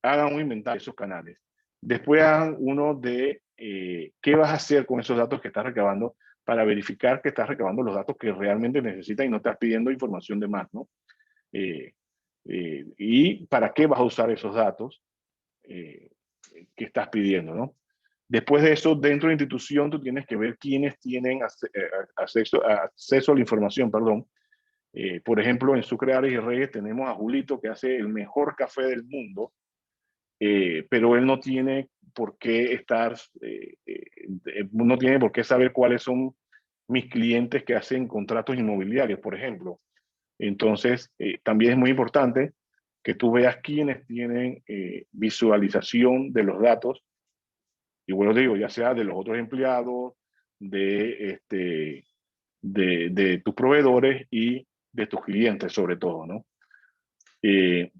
Hagan un inventario de esos canales. Después hagan uno de qué vas a hacer con esos datos que estás recabando para verificar que estás recabando los datos que realmente necesitas y no estás pidiendo información de más, ¿no? Y para qué vas a usar esos datos que estás pidiendo, ¿no? Después de eso, dentro de la institución, tú tienes que ver quiénes tienen acceso a la información, perdón. Por ejemplo, en Sucre, Ares y Reyes tenemos a Julito, que hace el mejor café del mundo, pero él no tiene por qué no tiene por qué saber cuáles son mis clientes que hacen contratos inmobiliarios, por ejemplo. Entonces, también es muy importante que tú veas quiénes tienen visualización de los datos, y bueno, digo, ya sea de los otros empleados, de tus proveedores y de tus clientes, sobre todo, ¿no? Eh,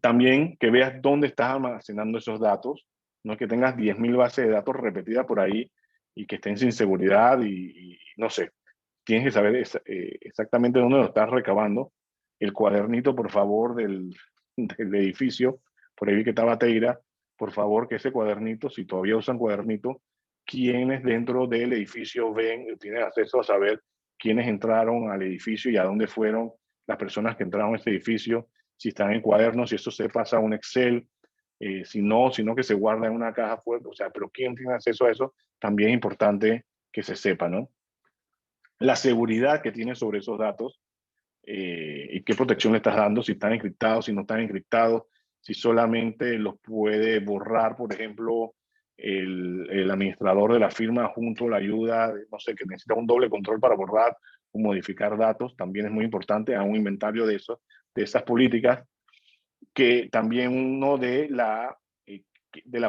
También que veas dónde estás almacenando esos datos, no es que tengas 10.000 bases de datos repetidas por ahí y que estén sin seguridad y no sé, tienes que saber exactamente dónde lo estás recabando. El cuadernito, por favor, del edificio, por ahí vi que estaba Teira, por favor, que ese cuadernito, si todavía usan cuadernito, quienes dentro del edificio ven, tienen acceso a saber quiénes entraron al edificio y a dónde fueron las personas que entraron a ese edificio, si están en cuadernos, si eso se pasa a un Excel, si no, sino que se guarda en una caja fuerte, o sea, pero quién tiene acceso a eso, también es importante que se sepa, ¿no? La seguridad que tiene sobre esos datos y qué protección le estás dando, si están encriptados, si no están encriptados, si solamente los puede borrar, por ejemplo, el administrador de la firma junto a la ayuda, no sé, que necesita un doble control para borrar o modificar datos, también es muy importante, a un inventario de eso, de esas políticas, que también uno de la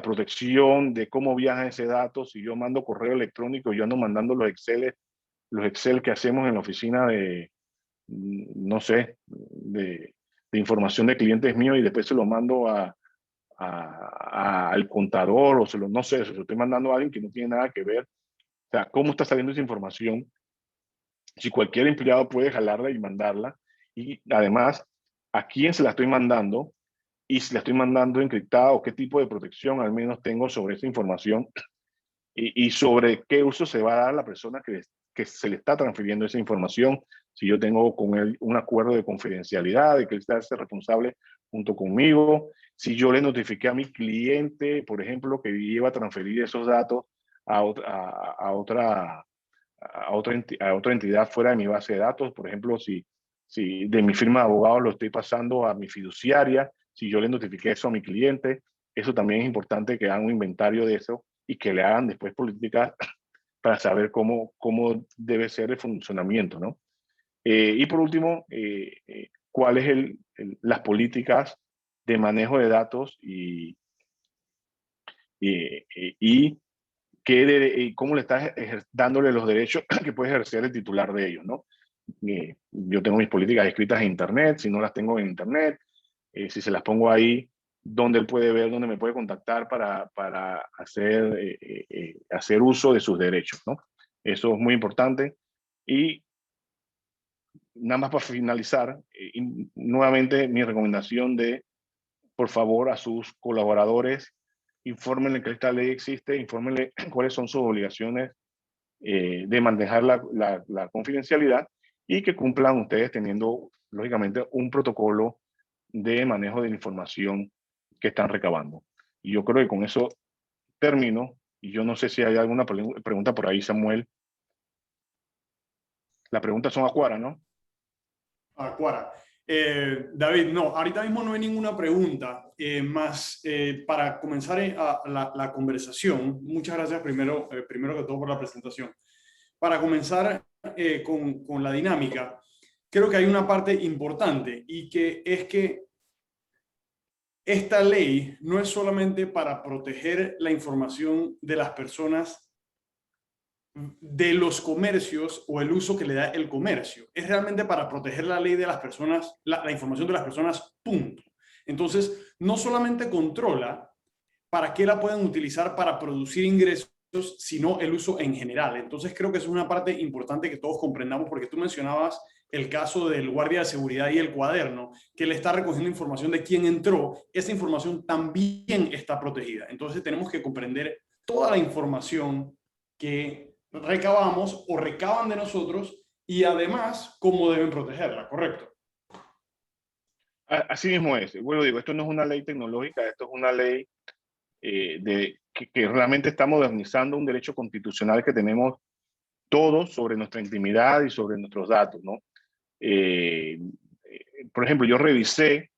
protección, de cómo viaja ese dato, si yo mando correo electrónico, yo ando mandando los Excel que hacemos en la oficina no sé, de información de clientes míos y después se lo mando al contador o no sé, se lo estoy mandando a alguien que no tiene nada que ver. O sea, ¿cómo está saliendo esa información? Si cualquier empleado puede jalarla y mandarla y además, ¿a quién se la estoy mandando? Y si la estoy mandando encriptada o qué tipo de protección al menos tengo sobre esa información y sobre qué uso se va a dar a la persona que se le está transfiriendo esa información. Si yo tengo con él un acuerdo de confidencialidad, de que él está responsable junto conmigo, si yo le notifiqué a mi cliente, por ejemplo, que iba a transferir esos datos a otra, a otra entidad fuera de mi base de datos, por ejemplo, si de mi firma de abogados lo estoy pasando a mi fiduciaria, si yo le notifiqué eso a mi cliente, eso también es importante que hagan un inventario de eso y que le hagan después políticas para saber cómo debe ser el funcionamiento, ¿no? Y por último, cuáles las políticas de manejo de datos y cómo le estás dándole los derechos que puede ejercer el titular de ellos, ¿no? Yo tengo mis políticas escritas en Internet, si no las tengo en Internet, si se las pongo ahí, donde él puede ver, donde me puede contactar para hacer uso de sus derechos, ¿no? Eso es muy importante. Y nada más para finalizar, nuevamente mi recomendación de, por favor, a sus colaboradores, infórmenle que esta ley existe, infórmenle cuáles son sus obligaciones de manejar la confidencialidad y que cumplan ustedes teniendo, lógicamente, un protocolo de manejo de la información que están recabando. Y yo creo que con eso termino. Y yo no sé si hay alguna pregunta por ahí, Samuel. Las preguntas son a Cuara, ¿no? Acuara. David, no, ahorita mismo no hay ninguna pregunta, más para comenzar la conversación, muchas gracias primero que todo por la presentación. Para comenzar con la dinámica, creo que hay una parte importante y que es que esta ley no es solamente para proteger la información de las personas de los comercios o el uso que le da el comercio. Es realmente para proteger la ley de las personas, la información de las personas, punto. Entonces, no solamente controla para qué la pueden utilizar para producir ingresos, sino el uso en general. Entonces, creo que eso es una parte importante que todos comprendamos, porque tú mencionabas el caso del guardia de seguridad y el cuaderno, que le está recogiendo información de quién entró. Esa información también está protegida. Entonces, tenemos que comprender toda la información que recabamos o recaban de nosotros y además cómo deben protegerla, ¿correcto? Así mismo es. Bueno, digo, esto no es una ley tecnológica, esto es una ley que realmente está modernizando un derecho constitucional que tenemos todos sobre nuestra intimidad y sobre nuestros datos, ¿no? Por ejemplo, yo revisé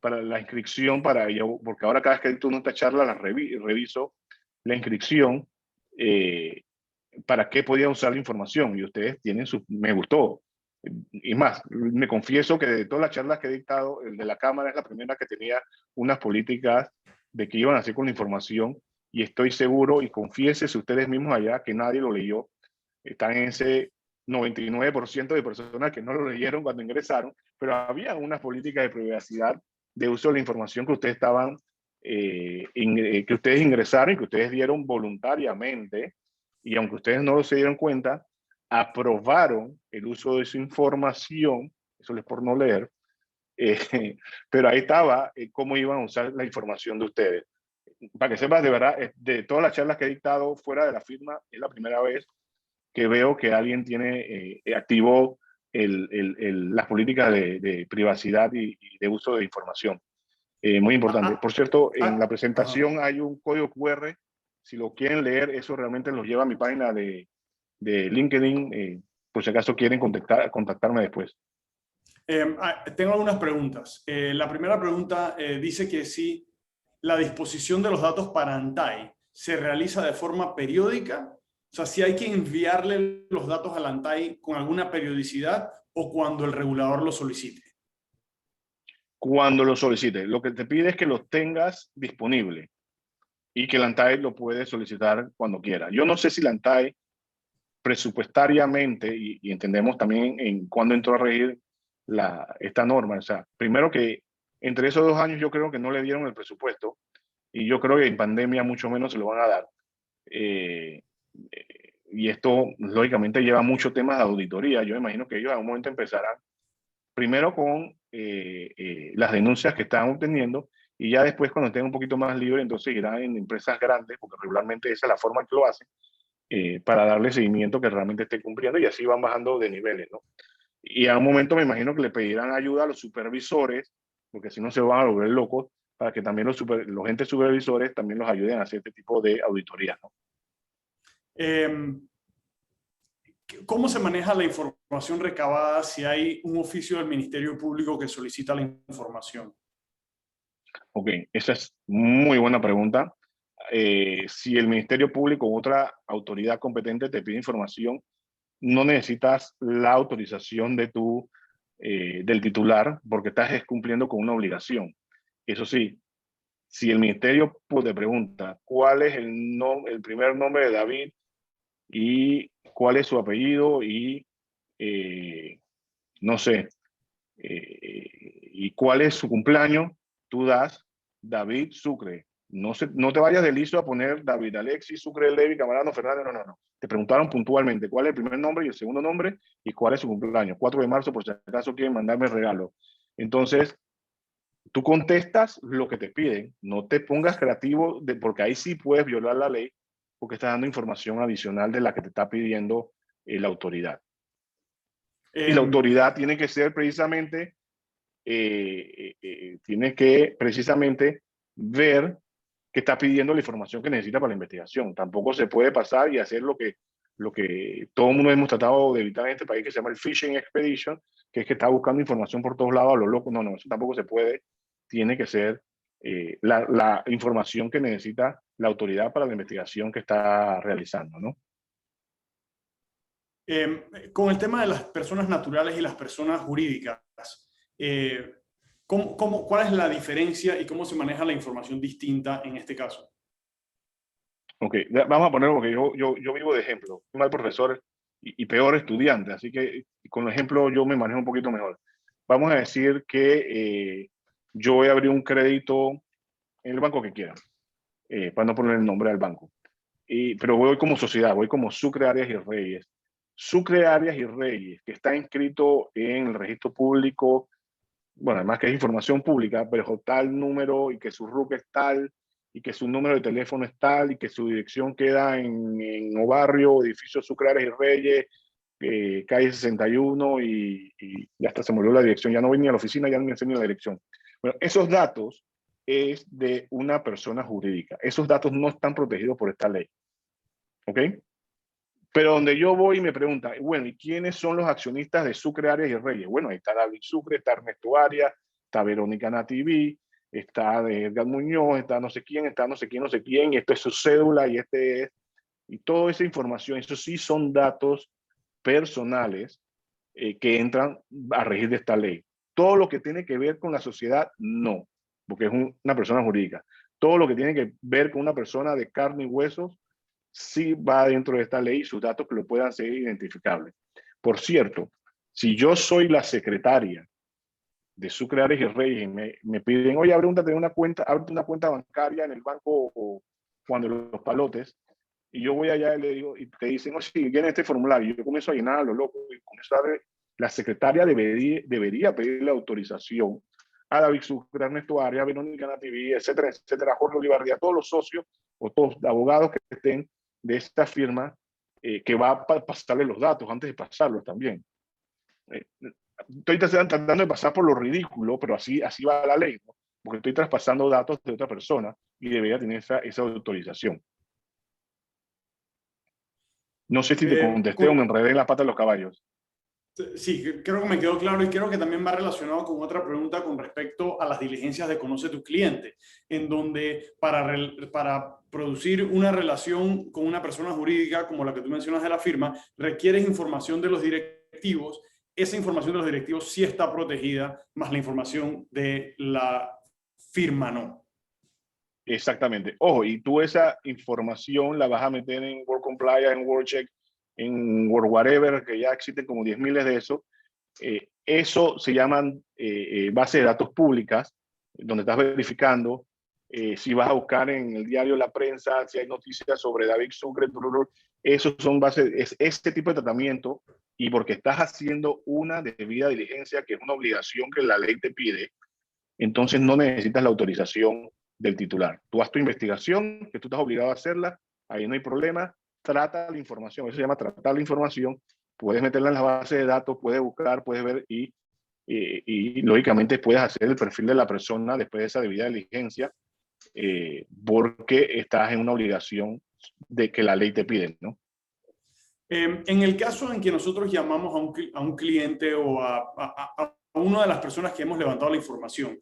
para la inscripción, porque ahora cada vez que dicto esta charla, reviso la inscripción, para qué podía usar la información, y ustedes tienen me gustó. Y más, me confieso que de todas las charlas que he dictado, el de la Cámara es la primera que tenía unas políticas de qué iban a hacer con la información, y estoy seguro, y confiésese ustedes mismos allá, que nadie lo leyó. Están en ese 99% de personas que no lo leyeron cuando ingresaron, pero había unas políticas de privacidad de uso de la información que ustedes que ustedes ingresaron y que ustedes dieron voluntariamente, y aunque ustedes no se dieron cuenta, aprobaron el uso de su información, eso es por no leer, pero ahí estaba cómo iban a usar la información de ustedes. Para que sepas, de verdad, de todas las charlas que he dictado fuera de la firma, es la primera vez que veo que alguien tiene activo las políticas de privacidad y de uso de información. Muy importante. Por cierto, en la presentación hay un código QR. Si lo quieren leer, eso realmente los lleva a mi página de LinkedIn, por si acaso quieren contactarme después. Tengo algunas preguntas. La primera pregunta dice que si la disposición de los datos para ANTAI se realiza de forma periódica, o sea, si hay que enviarle los datos al ANTAI con alguna periodicidad o cuando el regulador lo solicite. Cuando lo solicites, lo que te pide es que los tengas disponible y que el ANTAI lo puede solicitar cuando quiera. Yo no sé si el ANTAI presupuestariamente, y entendemos también en cuándo entró a regir esta norma, o sea, primero que entre esos 2 años yo creo que no le dieron el presupuesto, y yo creo que en pandemia mucho menos se lo van a dar. Y esto lógicamente lleva muchos temas de auditoría. Yo imagino que ellos a un momento empezarán primero con las denuncias que están obteniendo, y ya después cuando estén un poquito más libres, entonces irán en empresas grandes, porque regularmente esa es la forma en que lo hacen, para darle seguimiento que realmente esté cumpliendo, y así van bajando de niveles, ¿no? Y a un momento me imagino que le pedirán ayuda a los supervisores, porque si no se van a volver locos, para que también los entes supervisores también los ayuden a hacer este tipo de auditorías, ¿no? ¿Cómo se maneja la información recabada si hay un oficio del Ministerio Público que solicita la información? Ok, esa es muy buena pregunta. Si el Ministerio Público u otra autoridad competente te pide información, no necesitas la autorización del titular, porque estás cumpliendo con una obligación. Eso sí, Si el ministerio pues, te pregunta cuál es el primer nombre de David y cuál es su apellido y no sé, y cuál es su cumpleaños, tú das David Sucre. No te vayas de liso a poner David Alexis Sucre Levi Camarano Fernández, no. Te preguntaron puntualmente cuál es el primer nombre y el segundo nombre y cuál es su cumpleaños. 4 de marzo, por si acaso quieren mandarme regalo. Entonces, tú contestas lo que te piden. No te pongas creativo, porque ahí sí puedes violar la ley, porque estás dando información adicional de la que te está pidiendo la autoridad. Y la autoridad tiene que ser precisamente, tiene que precisamente ver que está pidiendo la información que necesita para la investigación. Tampoco se puede pasar y hacer lo que todo el mundo hemos tratado de evitar en este país, que se llama el fishing expedition, que es que está buscando información por todos lados a lo loco. No, eso tampoco se puede. Tiene que ser la información que necesita la autoridad para la investigación que está realizando, ¿no? Con el tema de las personas naturales y las personas jurídicas, ¿cuál es la diferencia y cómo se maneja la información distinta en este caso? Ok, vamos a poner, porque yo vivo de ejemplo. Soy mal profesor y peor estudiante, así que con el ejemplo yo me manejo un poquito mejor. Vamos a decir que yo voy a abrir un crédito en el banco que quiera, para no poner el nombre del banco. Pero voy como sociedad, voy como Sucre, Arias y Reyes. Sucre, Arias y Reyes, que está inscrito en el registro público, bueno, además que es información pública, pero tal número y que su RUC es tal, y que su número de teléfono es tal, y que su dirección queda en Obarrio, edificio Sucre, Arias y Reyes, calle 61, y ya hasta se me olvidó la dirección, ya no voy ni a la oficina, ya no me enseño la dirección. Bueno, esos datos es de una persona jurídica. Esos datos no están protegidos por esta ley. ¿Ok? Pero donde yo voy y me preguntan, bueno, ¿y quiénes son los accionistas de Sucre, Arias y Reyes? Bueno, ahí está David Sucre, está Ernesto Arias, está Verónica Nativí, está Edgar Muñoz, está no sé quién, está no sé quién, y esto es su cédula, y este es, y toda esa información, eso sí son datos personales que entran a regir de esta ley. Todo lo que tiene que ver con la sociedad, no, porque es una persona jurídica. Todo lo que tiene que ver con una persona de carne y huesos, sí va dentro de esta ley, sus datos que lo puedan ser identificables. Por cierto, si yo soy la secretaria de Sucre, Arias y Reyes y me piden, oye, abre una cuenta bancaria en el banco Juan de los Palotes, y yo voy allá y le digo, y te dicen, oye, llena este formulario, y yo comienzo a llenar a lo loco, y comienzo a ver, la secretaria debería pedir la autorización a David Sucre, Ernesto Arias, Verónica Nativí, etcétera, Jorge Olivarría, a todos los socios o todos los abogados que estén de esta firma, que va a pasarle los datos antes de pasarlos también. Estoy tratando de pasar por lo ridículo, pero así va la ley, ¿no? Porque estoy traspasando datos de otra persona y debería tener esa autorización. No sé si te contesté o me enredé en la pata de los caballos. Sí, creo que me quedó claro y creo que también va relacionado con otra pregunta con respecto a las diligencias de Conoce tu Cliente, en donde para producir una relación con una persona jurídica como la que tú mencionas de la firma, requieres información de los directivos. Esa información de los directivos sí está protegida, más la información de la firma no. Exactamente. Ojo, y tú esa información la vas a meter en Word Compliance, en WordCheck, en Word Whatever, que ya existen como 10.000 de eso. Eso se llaman bases de datos públicas, donde estás verificando si vas a buscar en el diario La Prensa, si hay noticias sobre David Sucre, esos son bases, es este tipo de tratamiento, y porque estás haciendo una debida diligencia, que es una obligación que la ley te pide, entonces no necesitas la autorización del titular. Tú haz tu investigación, que tú estás obligado a hacerla, ahí no hay problema, trata la información, eso se llama tratar la información, puedes meterla en la base de datos, puedes buscar, puedes ver y lógicamente puedes hacer el perfil de la persona después de esa debida diligencia, porque estás en una obligación de que la ley te pide, ¿no? En el caso en que nosotros llamamos a un cliente o a una de las personas que hemos levantado la información,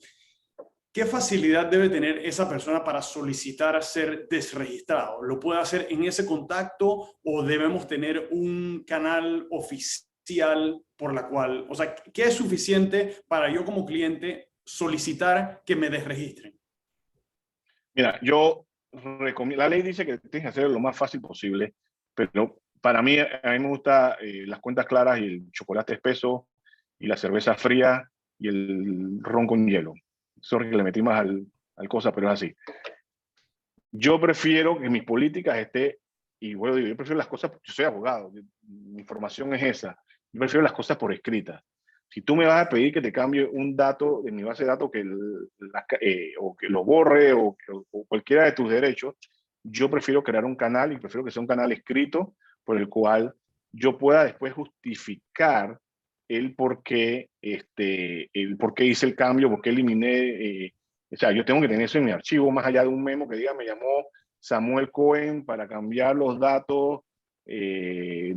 ¿qué facilidad debe tener esa persona para solicitar ser desregistrado? ¿Lo puede hacer en ese contacto o debemos tener un canal oficial por la cual, o sea, qué es suficiente para yo como cliente solicitar que me desregistren? Mira, yo recomiendo, la ley dice que tienes que hacerlo lo más fácil posible, pero para mí, a mí me gusta las cuentas claras y el chocolate espeso y la cerveza fría y el ron con hielo. Sorry que le metí más al cosa, pero es así. Yo prefiero que mis políticas esté, y bueno, yo prefiero las cosas, yo soy abogado, mi formación es esa, yo prefiero las cosas por escritas. Si tú me vas a pedir que te cambie un dato de mi base de datos o que lo borre o cualquiera de tus derechos, yo prefiero crear un canal y prefiero que sea un canal escrito por el cual yo pueda después justificar el por qué hice el cambio, por qué eliminé. O sea, yo tengo que tener eso en mi archivo, más allá de un memo que diga, me llamó Samuel Cohen para cambiar los datos de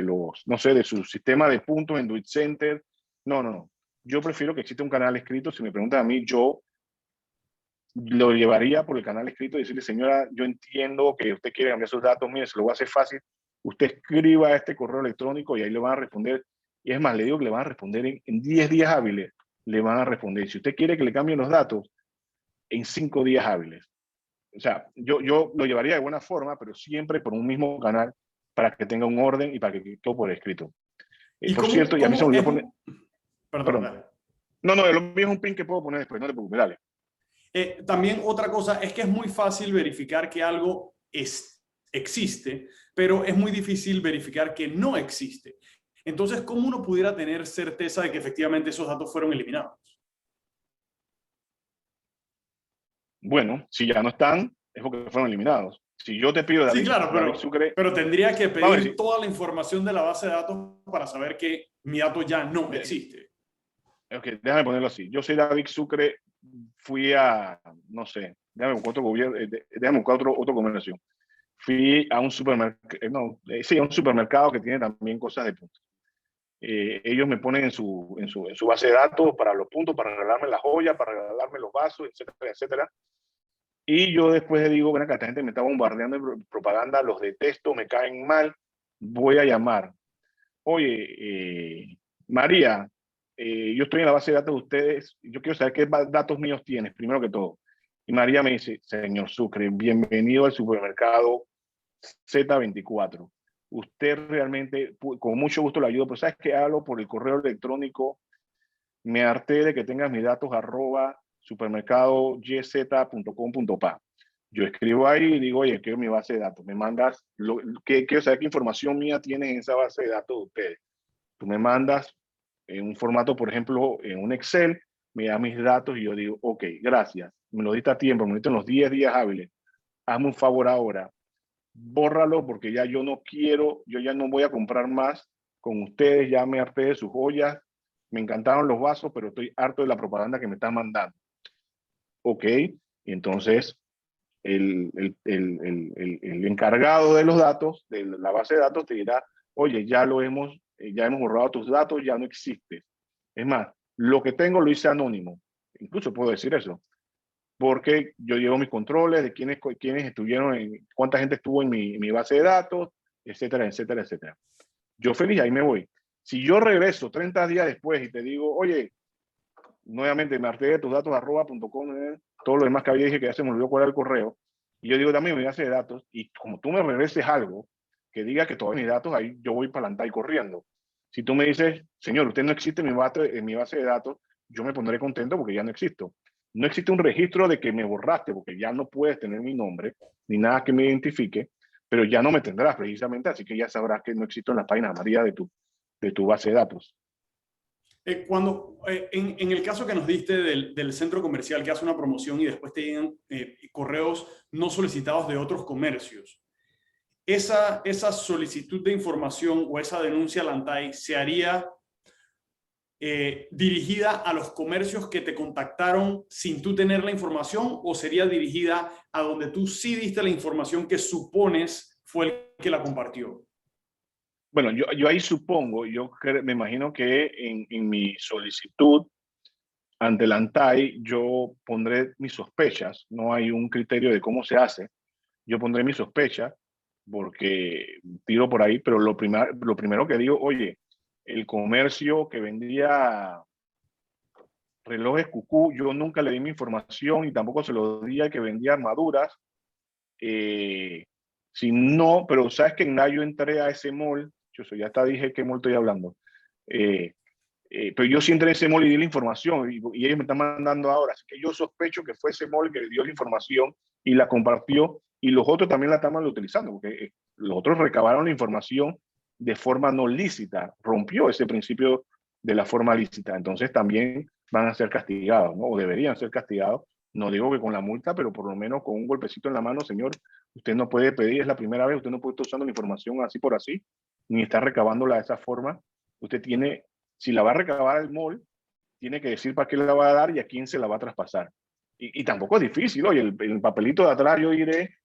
los, no sé, de su sistema de puntos en Duit Center. No, no, no. Yo prefiero que exista un canal escrito. Si me preguntan a mí, yo lo llevaría por el canal escrito y decirle, señora, yo entiendo que usted quiere cambiar sus datos, mire, se lo voy a hacer fácil. Usted escriba este correo electrónico y ahí le van a responder. Y es más, le digo que le van a responder en 10 días hábiles. Le van a responder. Si usted quiere que le cambien los datos, en 5 días hábiles. O sea, yo lo llevaría de buena forma, pero siempre por un mismo canal para que tenga un orden y para que quede todo por escrito. ¿Y Por cierto, y a mí se me olvidó poner... Perdón, Perdón. dale. No, no, lo mío es un pin que puedo poner después, no te preocupes, dale. También otra cosa es que es muy fácil verificar que algo existe, pero es muy difícil verificar que no existe. Entonces, ¿cómo uno pudiera tener certeza de que efectivamente esos datos fueron eliminados? Bueno, si ya no están, es porque fueron eliminados. Si yo te pido, Sí, David, claro, David Sucre, pero tendría que vamos a pedir decir, toda la información de la base de datos para saber que mi dato ya no existe. okay, déjame ponerlo así. Yo soy David Sucre, fui a, no sé, déjame buscar otro gobierno, déjame buscar otro comercio. Fui a un supermercado, no, sí, a un supermercado que tiene también cosas de puntos. Ellos me ponen en su base de datos para los puntos, para regalarme las joyas, para regalarme los vasos, etcétera, etcétera. Y yo después digo, bueno, que esta gente me está bombardeando de propaganda, los detesto, me caen mal, voy a llamar. Oye, María, yo estoy en la base de datos de ustedes, yo quiero saber qué datos míos tienes, primero que todo. Y María me dice, señor Sucre, bienvenido al supermercado Z24. Usted realmente, con mucho gusto le ayudo, pero sabes que hablo por el correo electrónico, me harté de que tengas mis datos @supermercadoyz.com.pa. Yo escribo ahí y digo, oye, quiero mi base de datos, me mandas, quiero saber qué información mía tienes en esa base de datos de ustedes. Tú me mandas en un formato, por ejemplo, en un Excel, me da mis datos y yo digo, ok, gracias, me lo diste a tiempo, me lo diste en los 10 días hábiles, hazme un favor ahora, bórralo porque ya yo no quiero, yo ya no voy a comprar más con ustedes, ya me harté de sus joyas, me encantaron los vasos, pero estoy harto de la propaganda que me están mandando. Ok, y entonces el encargado de los datos, de la base de datos, te dirá, oye, ya hemos borrado tus datos, ya no existe. Es más, lo que tengo lo hice anónimo. Incluso puedo decir eso, porque yo llevo mis controles de quiénes estuvieron, cuánta gente estuvo en mi base de datos, etcétera, etcétera, etcétera. Yo feliz, ahí me voy. Si yo regreso 30 días después y te digo, oye, nuevamente me harté de tus datos @.com, todo lo demás que había dije que ya se me olvidó cuál era el correo, y yo digo también mi base de datos, y como tú me regreses algo que diga que todos mis datos, ahí yo voy para adelantar y corriendo. Si tú me dices, señor, usted no existe en mi base de datos, yo me pondré contento porque ya no existo. No existe un registro de que me borraste, porque ya no puedes tener mi nombre, ni nada que me identifique, pero ya no me tendrás precisamente, así que ya sabrás que no existo en la página amarilla de tu base de datos. En el caso que nos diste del centro comercial que hace una promoción y después te llegan correos no solicitados de otros comercios, esa solicitud de información o esa denuncia a la ANTAI se haría dirigida a los comercios que te contactaron sin tú tener la información, o sería dirigida a donde tú sí diste la información que supones fue el que la compartió? Bueno, yo ahí supongo, me imagino que en mi solicitud ante la ANTAI yo pondré mis sospechas, no hay un criterio de cómo se hace, yo pondré mis sospechas porque tiro por ahí, pero lo primero que digo, oye, el comercio que vendía relojes cucú, yo nunca le di mi información y tampoco se lo di al que vendía armaduras. Si no, pero sabes que en yo entré a ese mall, ya hasta dije qué mall estoy hablando. Pero yo sí entré en ese mall y di la información y ellos me están mandando ahora. Así que yo sospecho que fue ese mall que le dio la información y la compartió y los otros también la estaban utilizando porque los otros recabaron la información de forma no lícita, rompió ese principio de la forma lícita. Entonces también van a ser castigados, ¿no? O deberían ser castigados. No digo que con la multa, pero por lo menos con un golpecito en la mano, señor, usted no puede pedir, es la primera vez, usted no puede estar usando la información así por así, ni está recabándola de esa forma. Usted tiene, si la va a recabar al mall, tiene que decir para qué la va a dar y a quién se la va a traspasar. Y tampoco es difícil, oye, el papelito de atrás yo iré,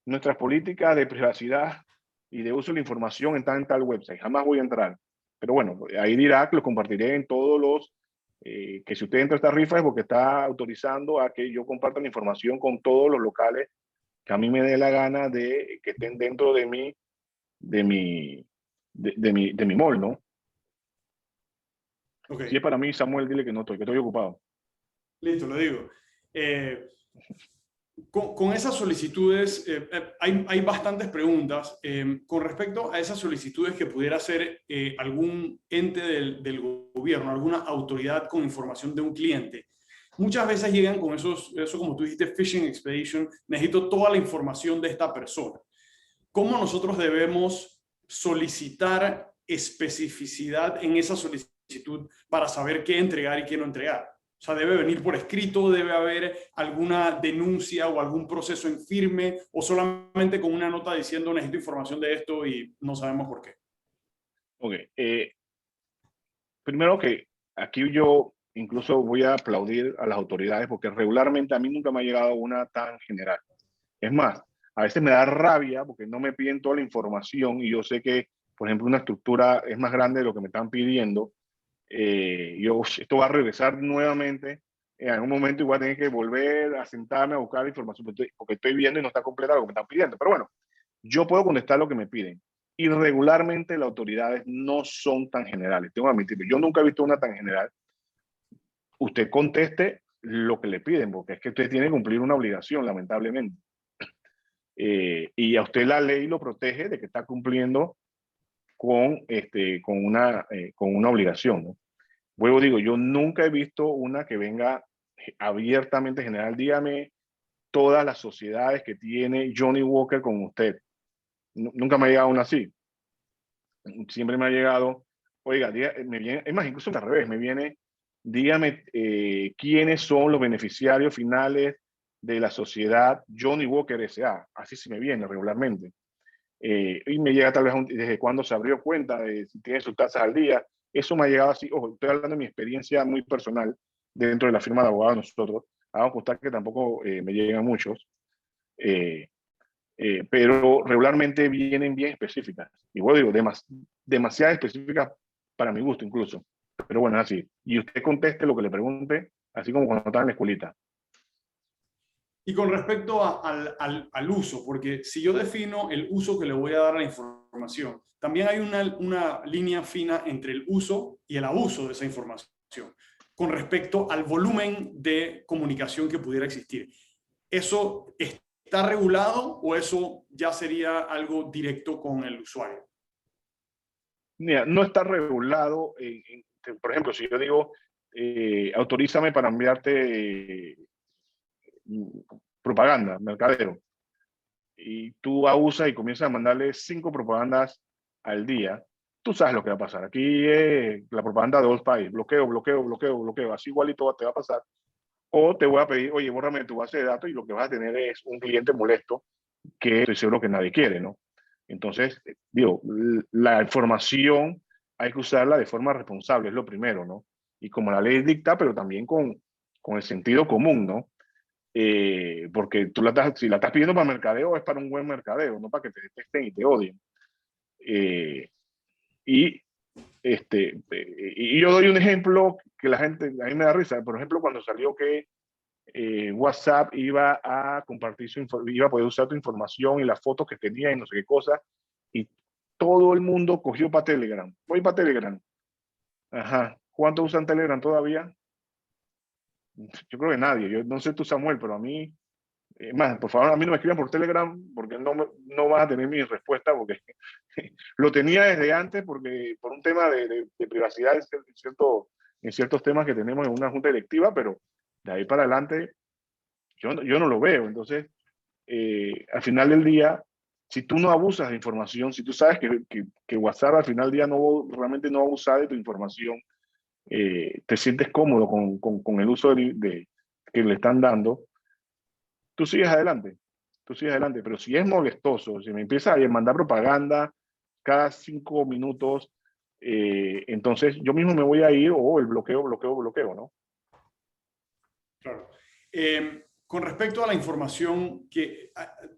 nuestras políticas de privacidad y de uso de la información están en tal website, jamás voy a entrar. Pero bueno, ahí dirá que lo compartiré en todos los, que si usted entra a esta rifa es porque está autorizando a que yo comparta la información con todos los locales que a mí me dé la gana de que estén dentro de mi mall, ¿no? Okay. Si es para mí, Samuel, dile que no estoy, que estoy ocupado. Listo, lo digo. Con esas solicitudes, hay bastantes preguntas con respecto a esas solicitudes que pudiera hacer algún ente del gobierno, alguna autoridad con información de un cliente. Muchas veces llegan con eso como tú dijiste, phishing expedition, necesito toda la información de esta persona. ¿Cómo nosotros debemos solicitar especificidad en esa solicitud para saber qué entregar y qué no entregar? O sea, debe venir por escrito, debe haber alguna denuncia o algún proceso en firme, o solamente con una nota diciendo necesito información de esto y no sabemos por qué. Ok. Primero que aquí yo incluso voy a aplaudir a las autoridades porque regularmente a mí nunca me ha llegado una tan general. Es más, a veces me da rabia porque no me piden toda la información y yo sé que, por ejemplo, una estructura es más grande de lo que me están pidiendo. Esto va a regresar nuevamente. En algún momento igual tengo que volver a sentarme a buscar la información porque estoy viendo y no está completa lo que me están pidiendo. Pero bueno, yo puedo contestar lo que me piden. Y regularmente las autoridades no son tan generales. Tengo que admitirlo. Yo nunca he visto una tan general. Usted conteste lo que le piden, porque es que usted tiene que cumplir una obligación, lamentablemente. Y a usted la ley lo protege de que está cumpliendo con una obligación, ¿no? Luego digo, yo nunca he visto una que venga abiertamente general. Dígame todas las sociedades que tiene Johnny Walker con usted. Nunca me ha llegado una así. Siempre me ha llegado, oiga, me viene, es más, incluso al revés, me viene, dígame quiénes son los beneficiarios finales de la sociedad Johnny Walker S.A. Así se me viene regularmente. Y me llega tal vez desde cuando se abrió cuenta, de si tiene sus tasas al día. Eso me ha llegado así. Ojo, estoy hablando de mi experiencia muy personal dentro de la firma de abogados nosotros. Hago constar que tampoco me llegan muchos. Pero regularmente vienen bien específicas. Igual digo, demasiado específicas para mi gusto incluso. Pero bueno, así. Y usted conteste lo que le pregunte, así como cuando estaba en la escuelita. Y con respecto al uso, porque si yo defino el uso que le voy a dar a la información, también hay una línea fina entre el uso y el abuso de esa información, con respecto al volumen de comunicación que pudiera existir. ¿Eso está regulado o eso ya sería algo directo con el usuario? Mira, no está regulado. Por ejemplo, si yo digo, autorízame para enviarte propaganda, mercadero, y tú abusas y comienzas a mandarle 5 propagandas al día, tú sabes lo que va a pasar. Aquí es la propaganda de Old Spice, bloqueo, bloqueo, bloqueo, bloqueo, así igualito te va a pasar. O te voy a pedir, oye, bórrame tu base de datos y lo que vas a tener es un cliente molesto que estoy seguro que nadie quiere, ¿no? Entonces, digo, la información hay que usarla de forma responsable, es lo primero, ¿no? Y como la ley dicta, pero también con el sentido común, ¿no? Porque si la estás pidiendo para mercadeo, es para un buen mercadeo, no para que te detesten y te odien. Y, y yo doy un ejemplo que la gente, a mí me da risa, por ejemplo, cuando salió que WhatsApp iba a compartir iba a poder usar tu información y las fotos que tenía y no sé qué cosa, y todo el mundo cogió para Telegram. Voy para Telegram. Ajá. ¿Cuántos usan Telegram todavía? Yo creo que nadie. Yo no sé tú, Samuel, pero a mí, más, por favor, a mí no me escriban por Telegram porque no van a tener mi respuesta porque lo tenía desde antes porque por un tema de privacidad en ciertos temas que tenemos en una junta directiva, pero de ahí para adelante yo no lo veo. Entonces, al final del día, si tú no abusas de información, si tú sabes que WhatsApp al final del día realmente no va a abusar de tu información, te sientes cómodo con el uso que le están dando, tú sigues adelante, tú sigues adelante. Pero si es molestoso, si me empieza a mandar propaganda cada 5 minutos, entonces yo mismo me voy a ir o el bloqueo, ¿no? Claro. Con respecto a la información,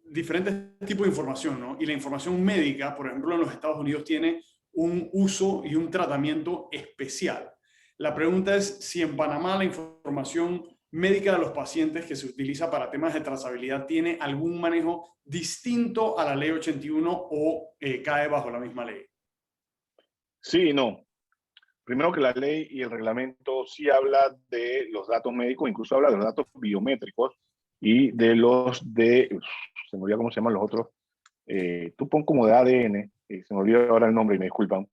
diferentes tipos de información, ¿no? Y la información médica, por ejemplo, en los Estados Unidos tiene un uso y un tratamiento especial. La pregunta es si en Panamá la información médica de los pacientes que se utiliza para temas de trazabilidad tiene algún manejo distinto a la ley 81 o cae bajo la misma ley. Sí y no. Primero que la ley y el reglamento sí habla de los datos médicos, incluso habla de los datos biométricos y de se me olvidó cómo se llaman los otros, tú pon como de ADN, se me olvidó ahora el nombre y me disculpan.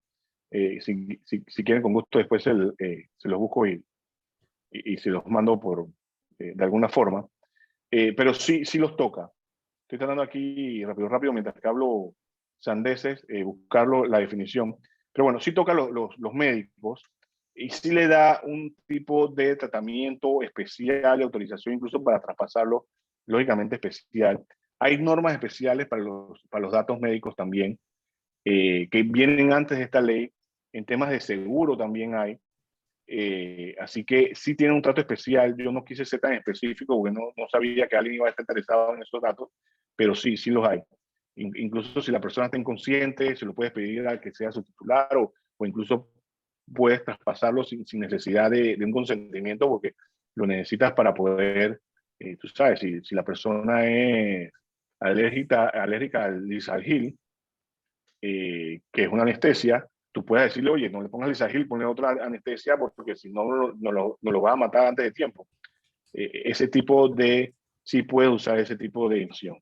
Si quieren con gusto después se los busco y se los mando de alguna forma. Pero sí los toca. Estoy tratando aquí rápido, mientras que hablo sandeces, buscarlo, la definición. Pero bueno, sí toca los médicos y sí le da un tipo de tratamiento especial y autorización incluso para traspasarlo, lógicamente especial. Hay normas especiales para los datos médicos también, que vienen antes de esta ley. En temas de seguro también hay. Así que sí tiene un trato especial. Yo no quise ser tan específico porque no sabía que alguien iba a estar interesado en esos datos, pero sí los hay. Incluso si la persona está inconsciente, se lo puedes pedir al que sea su titular o incluso puedes traspasarlo sin necesidad de un consentimiento porque lo necesitas para poder, tú sabes, si la persona es alérgica al Lisargil, que es una anestesia, tú puedes decirle, oye, no le pongas Lisargil, ponle otra anestesia porque si no, no lo va a matar antes de tiempo. Sí puede usar ese tipo de opción.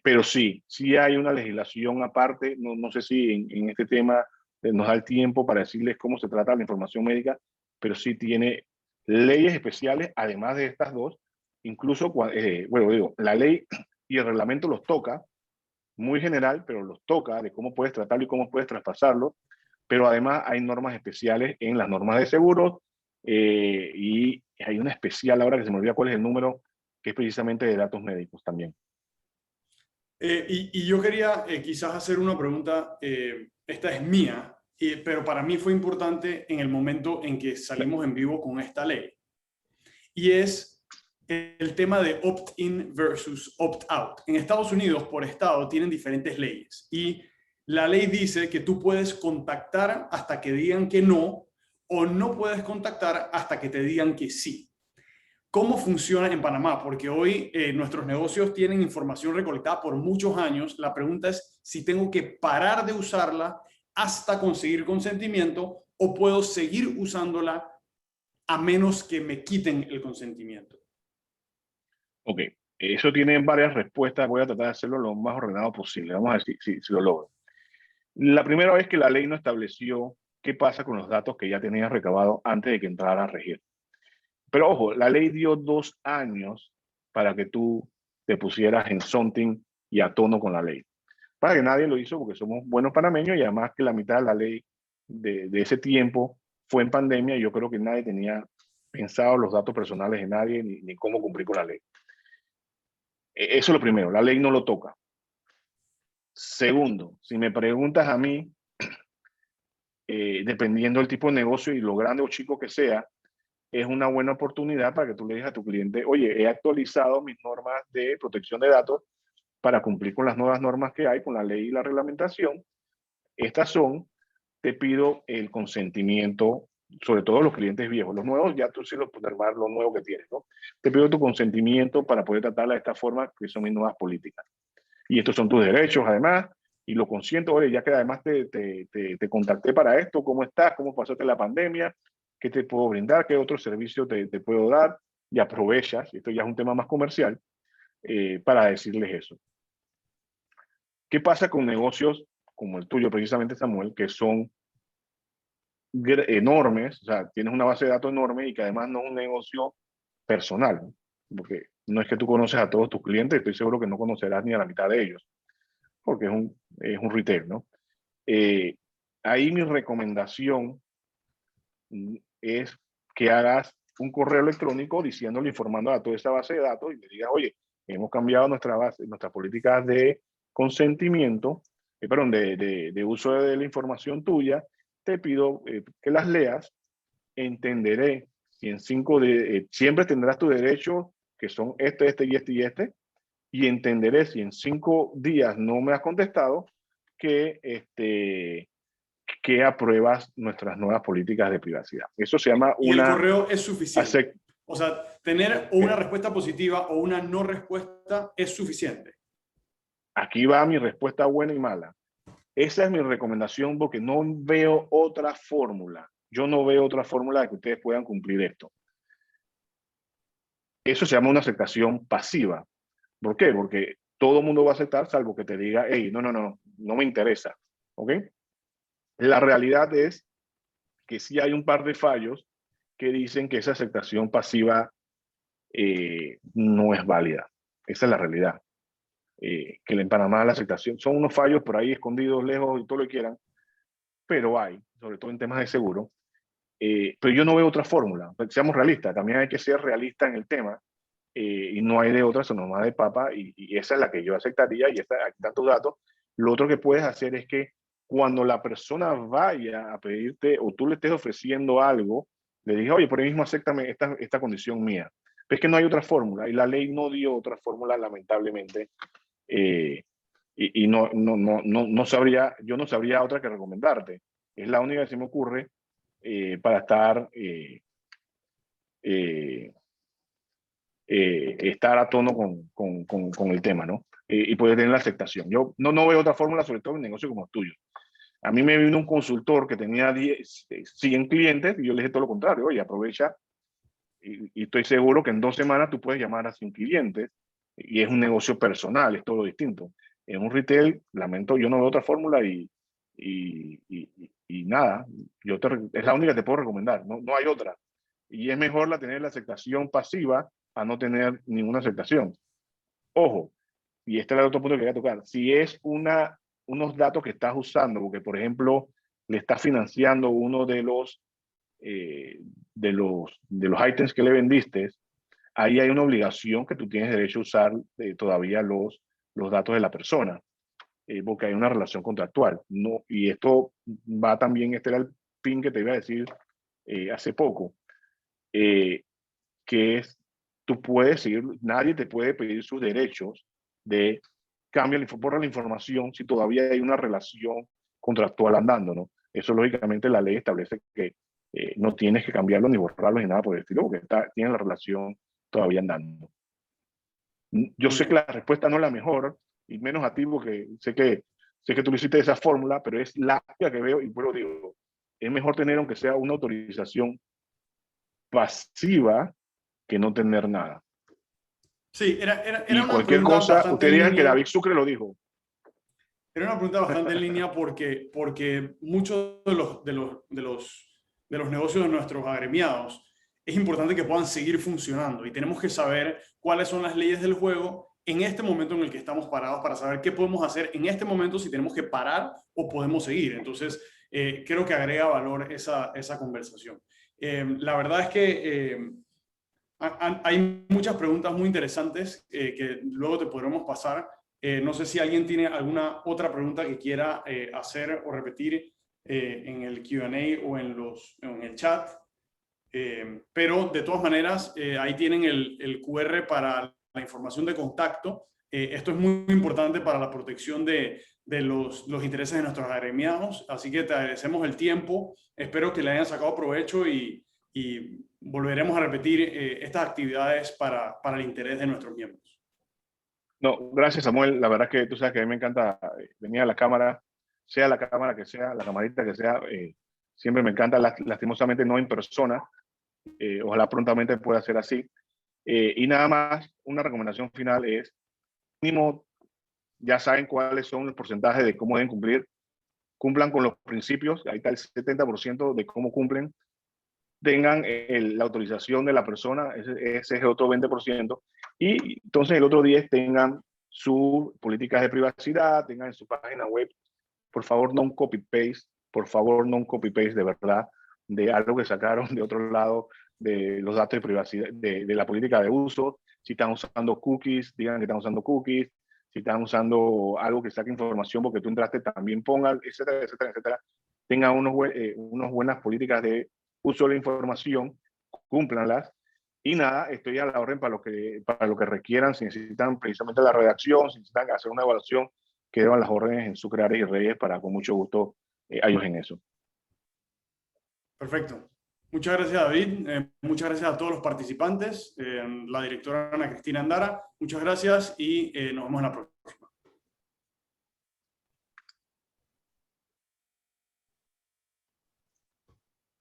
Pero sí hay una legislación aparte, no sé si en este tema nos da el tiempo para decirles cómo se trata la información médica, pero sí tiene leyes especiales, además de estas dos, incluso, la ley y el reglamento los toca, muy general, pero los toca de cómo puedes tratarlo y cómo puedes traspasarlo, pero además hay normas especiales en las normas de seguros y hay una especial ahora que se me olvida cuál es el número, que es precisamente de datos médicos también. Y yo quería quizás hacer una pregunta, esta es mía, pero para mí fue importante en el momento en que salimos en vivo con esta ley. Y es el tema de opt-in versus opt-out. En Estados Unidos, por estado, tienen diferentes leyes. Y la ley dice que tú puedes contactar hasta que digan que no, o no puedes contactar hasta que te digan que sí. ¿Cómo funciona en Panamá? Porque hoy nuestros negocios tienen información recolectada por muchos años. La pregunta es si tengo que parar de usarla hasta conseguir consentimiento o puedo seguir usándola a menos que me quiten el consentimiento. Ok, eso tiene varias respuestas. Voy a tratar de hacerlo lo más ordenado posible. Vamos a ver si lo logro. La primera vez que la ley no estableció qué pasa con los datos que ya tenías recabado antes de que entrara a regir. Pero ojo, la ley dio 2 años para que tú te pusieras en something y a tono con la ley. Para que nadie lo hizo porque somos buenos panameños y además que la mitad de la ley de ese tiempo fue en pandemia y yo creo que nadie tenía pensado los datos personales de nadie ni cómo cumplir con la ley. Eso es lo primero, la ley no lo toca. Segundo, si me preguntas a mí, dependiendo del tipo de negocio y lo grande o chico que sea, es una buena oportunidad para que tú le digas a tu cliente, oye, he actualizado mis normas de protección de datos para cumplir con las nuevas normas que hay, con la ley y la reglamentación. Estas son, te pido el consentimiento, sobre todo los clientes viejos. Los nuevos, ya tú sí los puedes armar lo nuevo que tienes, ¿no? Te pido tu consentimiento para poder tratarla de esta forma, que son mis nuevas políticas. Y estos son tus derechos, además, y lo consiento, oye, ya que además te contacté para esto, ¿cómo estás? ¿Cómo pasaste la pandemia? qué te puedo brindar, qué otro servicio te puedo dar, y aprovechas, y esto ya es un tema más comercial, para decirles eso. ¿Qué pasa con negocios como el tuyo, precisamente, Samuel, que son enormes? O sea, tienes una base de datos enorme y que además no es un negocio personal, ¿no? Porque no es que tú conoces a todos tus clientes, estoy seguro que no conocerás ni a la mitad de ellos, porque es un retail, ¿no? Eh, Ahí mi recomendación es que hagas un correo electrónico diciéndole, informando a toda esa base de datos y le digas, oye, hemos cambiado nuestras políticas de consentimiento, perdón, de uso de la información tuya, te pido que las leas, entenderé si en siempre tendrás tu derecho, que son y entenderé si en 5 días no me has contestado, que que apruebas nuestras nuevas políticas de privacidad. Eso se llama Y el una... correo es suficiente. O sea, tener o una respuesta positiva o una no respuesta es suficiente. Aquí va mi respuesta buena y mala. Esa es mi recomendación porque no veo otra fórmula. Yo no veo otra fórmula de que ustedes puedan cumplir esto. Eso se llama una aceptación pasiva. ¿Por qué? Porque todo el mundo va a aceptar salvo que te diga, hey, no me interesa. ¿Ok? La realidad es que sí hay un par de fallos que dicen que esa aceptación pasiva no es válida. Esa es la realidad. Que en Panamá la aceptación son unos fallos por ahí escondidos, lejos y todo lo que quieran, pero hay, sobre todo en temas de seguro. Pero yo no veo otra fórmula. Seamos realistas, también hay que ser realista en el tema y no hay de otra, sino más de papa y esa es la que yo aceptaría y aquí están tus datos. Lo otro que puedes hacer es que cuando la persona vaya a pedirte o tú le estés ofreciendo algo, le digas, oye, por ahí mismo acéptame esta condición mía. Pero es que no hay otra fórmula y la ley no dio otra fórmula, lamentablemente. Eh, y no sabría, yo no sabría otra que recomendarte. Es la única que se me ocurre para estar a tono con el tema, ¿no? Y poder tener la aceptación. Yo no veo otra fórmula, sobre todo en un negocio como el tuyo. A mí me vino un consultor que tenía 100 clientes y yo le dije todo lo contrario, oye, aprovecha y estoy seguro que en 2 semanas tú puedes llamar a 100 clientes y es un negocio personal, es todo distinto. En un retail, lamento, yo no veo otra fórmula y, y, y nada, es la única que te puedo recomendar, no hay otra. Y es mejor tener la aceptación pasiva a no tener ninguna aceptación. Ojo, y este es el otro punto que quería tocar, si es unos datos que estás usando, porque por ejemplo le estás financiando uno de los ítems que le vendiste, ahí hay una obligación que tú tienes derecho a usar todavía los datos de la persona, porque hay una relación contractual. No, y esto va también, este era el pin que te iba a decir hace poco, que es, tú puedes seguir, nadie te puede pedir sus derechos de borra la información si todavía hay una relación contractual andando, ¿no? Eso lógicamente la ley establece que no tienes que cambiarlo ni borrarlo ni nada por el estilo, porque tiene la relación todavía andando. Yo Muy sé que bien. la respuesta no es la mejor, y menos a ti, porque sé que tú lo hiciste de esa fórmula, pero es la que veo, y pues lo digo, es mejor tener, aunque sea una autorización pasiva, que no tener nada. Sí, Y era una cualquier pregunta cosa, bastante ustedes en digan que línea. David Sucre lo dijo. Era una pregunta bastante en línea porque muchos de los negocios de nuestros agremiados es importante que puedan seguir funcionando y tenemos que saber cuáles son las leyes del juego en este momento en el que estamos parados para saber qué podemos hacer en este momento, si tenemos que parar o podemos seguir. Entonces, creo que agrega valor esa conversación. La verdad es que hay muchas preguntas muy interesantes que luego te podremos pasar. No sé si alguien tiene alguna otra pregunta que quiera hacer o repetir en el Q&A o en el chat. Pero de todas maneras, ahí tienen el QR para la información de contacto. Esto es muy importante para la protección de los intereses de nuestros agremiados. Así que te agradecemos el tiempo. Espero que le hayan sacado provecho y volveremos a repetir estas actividades para el interés de nuestros miembros. No, gracias Samuel. La verdad es que tú sabes que a mí me encanta venir a la cámara, sea la cámara que sea, la camarita que sea, Siempre me encanta, lastimosamente no en persona. Ojalá prontamente pueda ser así. Y nada más, una recomendación final es, mínimo, ya saben cuáles son los porcentajes de cómo deben cumplir. Cumplan con los principios, ahí está el 70% de cómo cumplen. Tengan la autorización de la persona, ese es el otro 20%. Y entonces el otro 10% tengan sus políticas de privacidad, tengan en su página web. Por favor, no un copy-paste, por favor, no un copy-paste de verdad, de algo que sacaron de otro lado, de los datos de privacidad, de la política de uso. Si están usando cookies, digan que están usando cookies. Si están usando algo que saque información porque tú entraste, también pongan, etcétera, etcétera, etcétera. Tengan unas buenas políticas de uso de la información, cúmplanlas. Y nada, estoy a la orden para lo que requieran. Si necesitan precisamente la redacción, si necesitan hacer una evaluación, quedan las órdenes en Sucre, Ares y Reyes para con mucho gusto ayudar en eso. Perfecto. Muchas gracias, David. Muchas gracias a todos los participantes. La directora Ana Cristina Andara, muchas gracias y nos vemos en la próxima.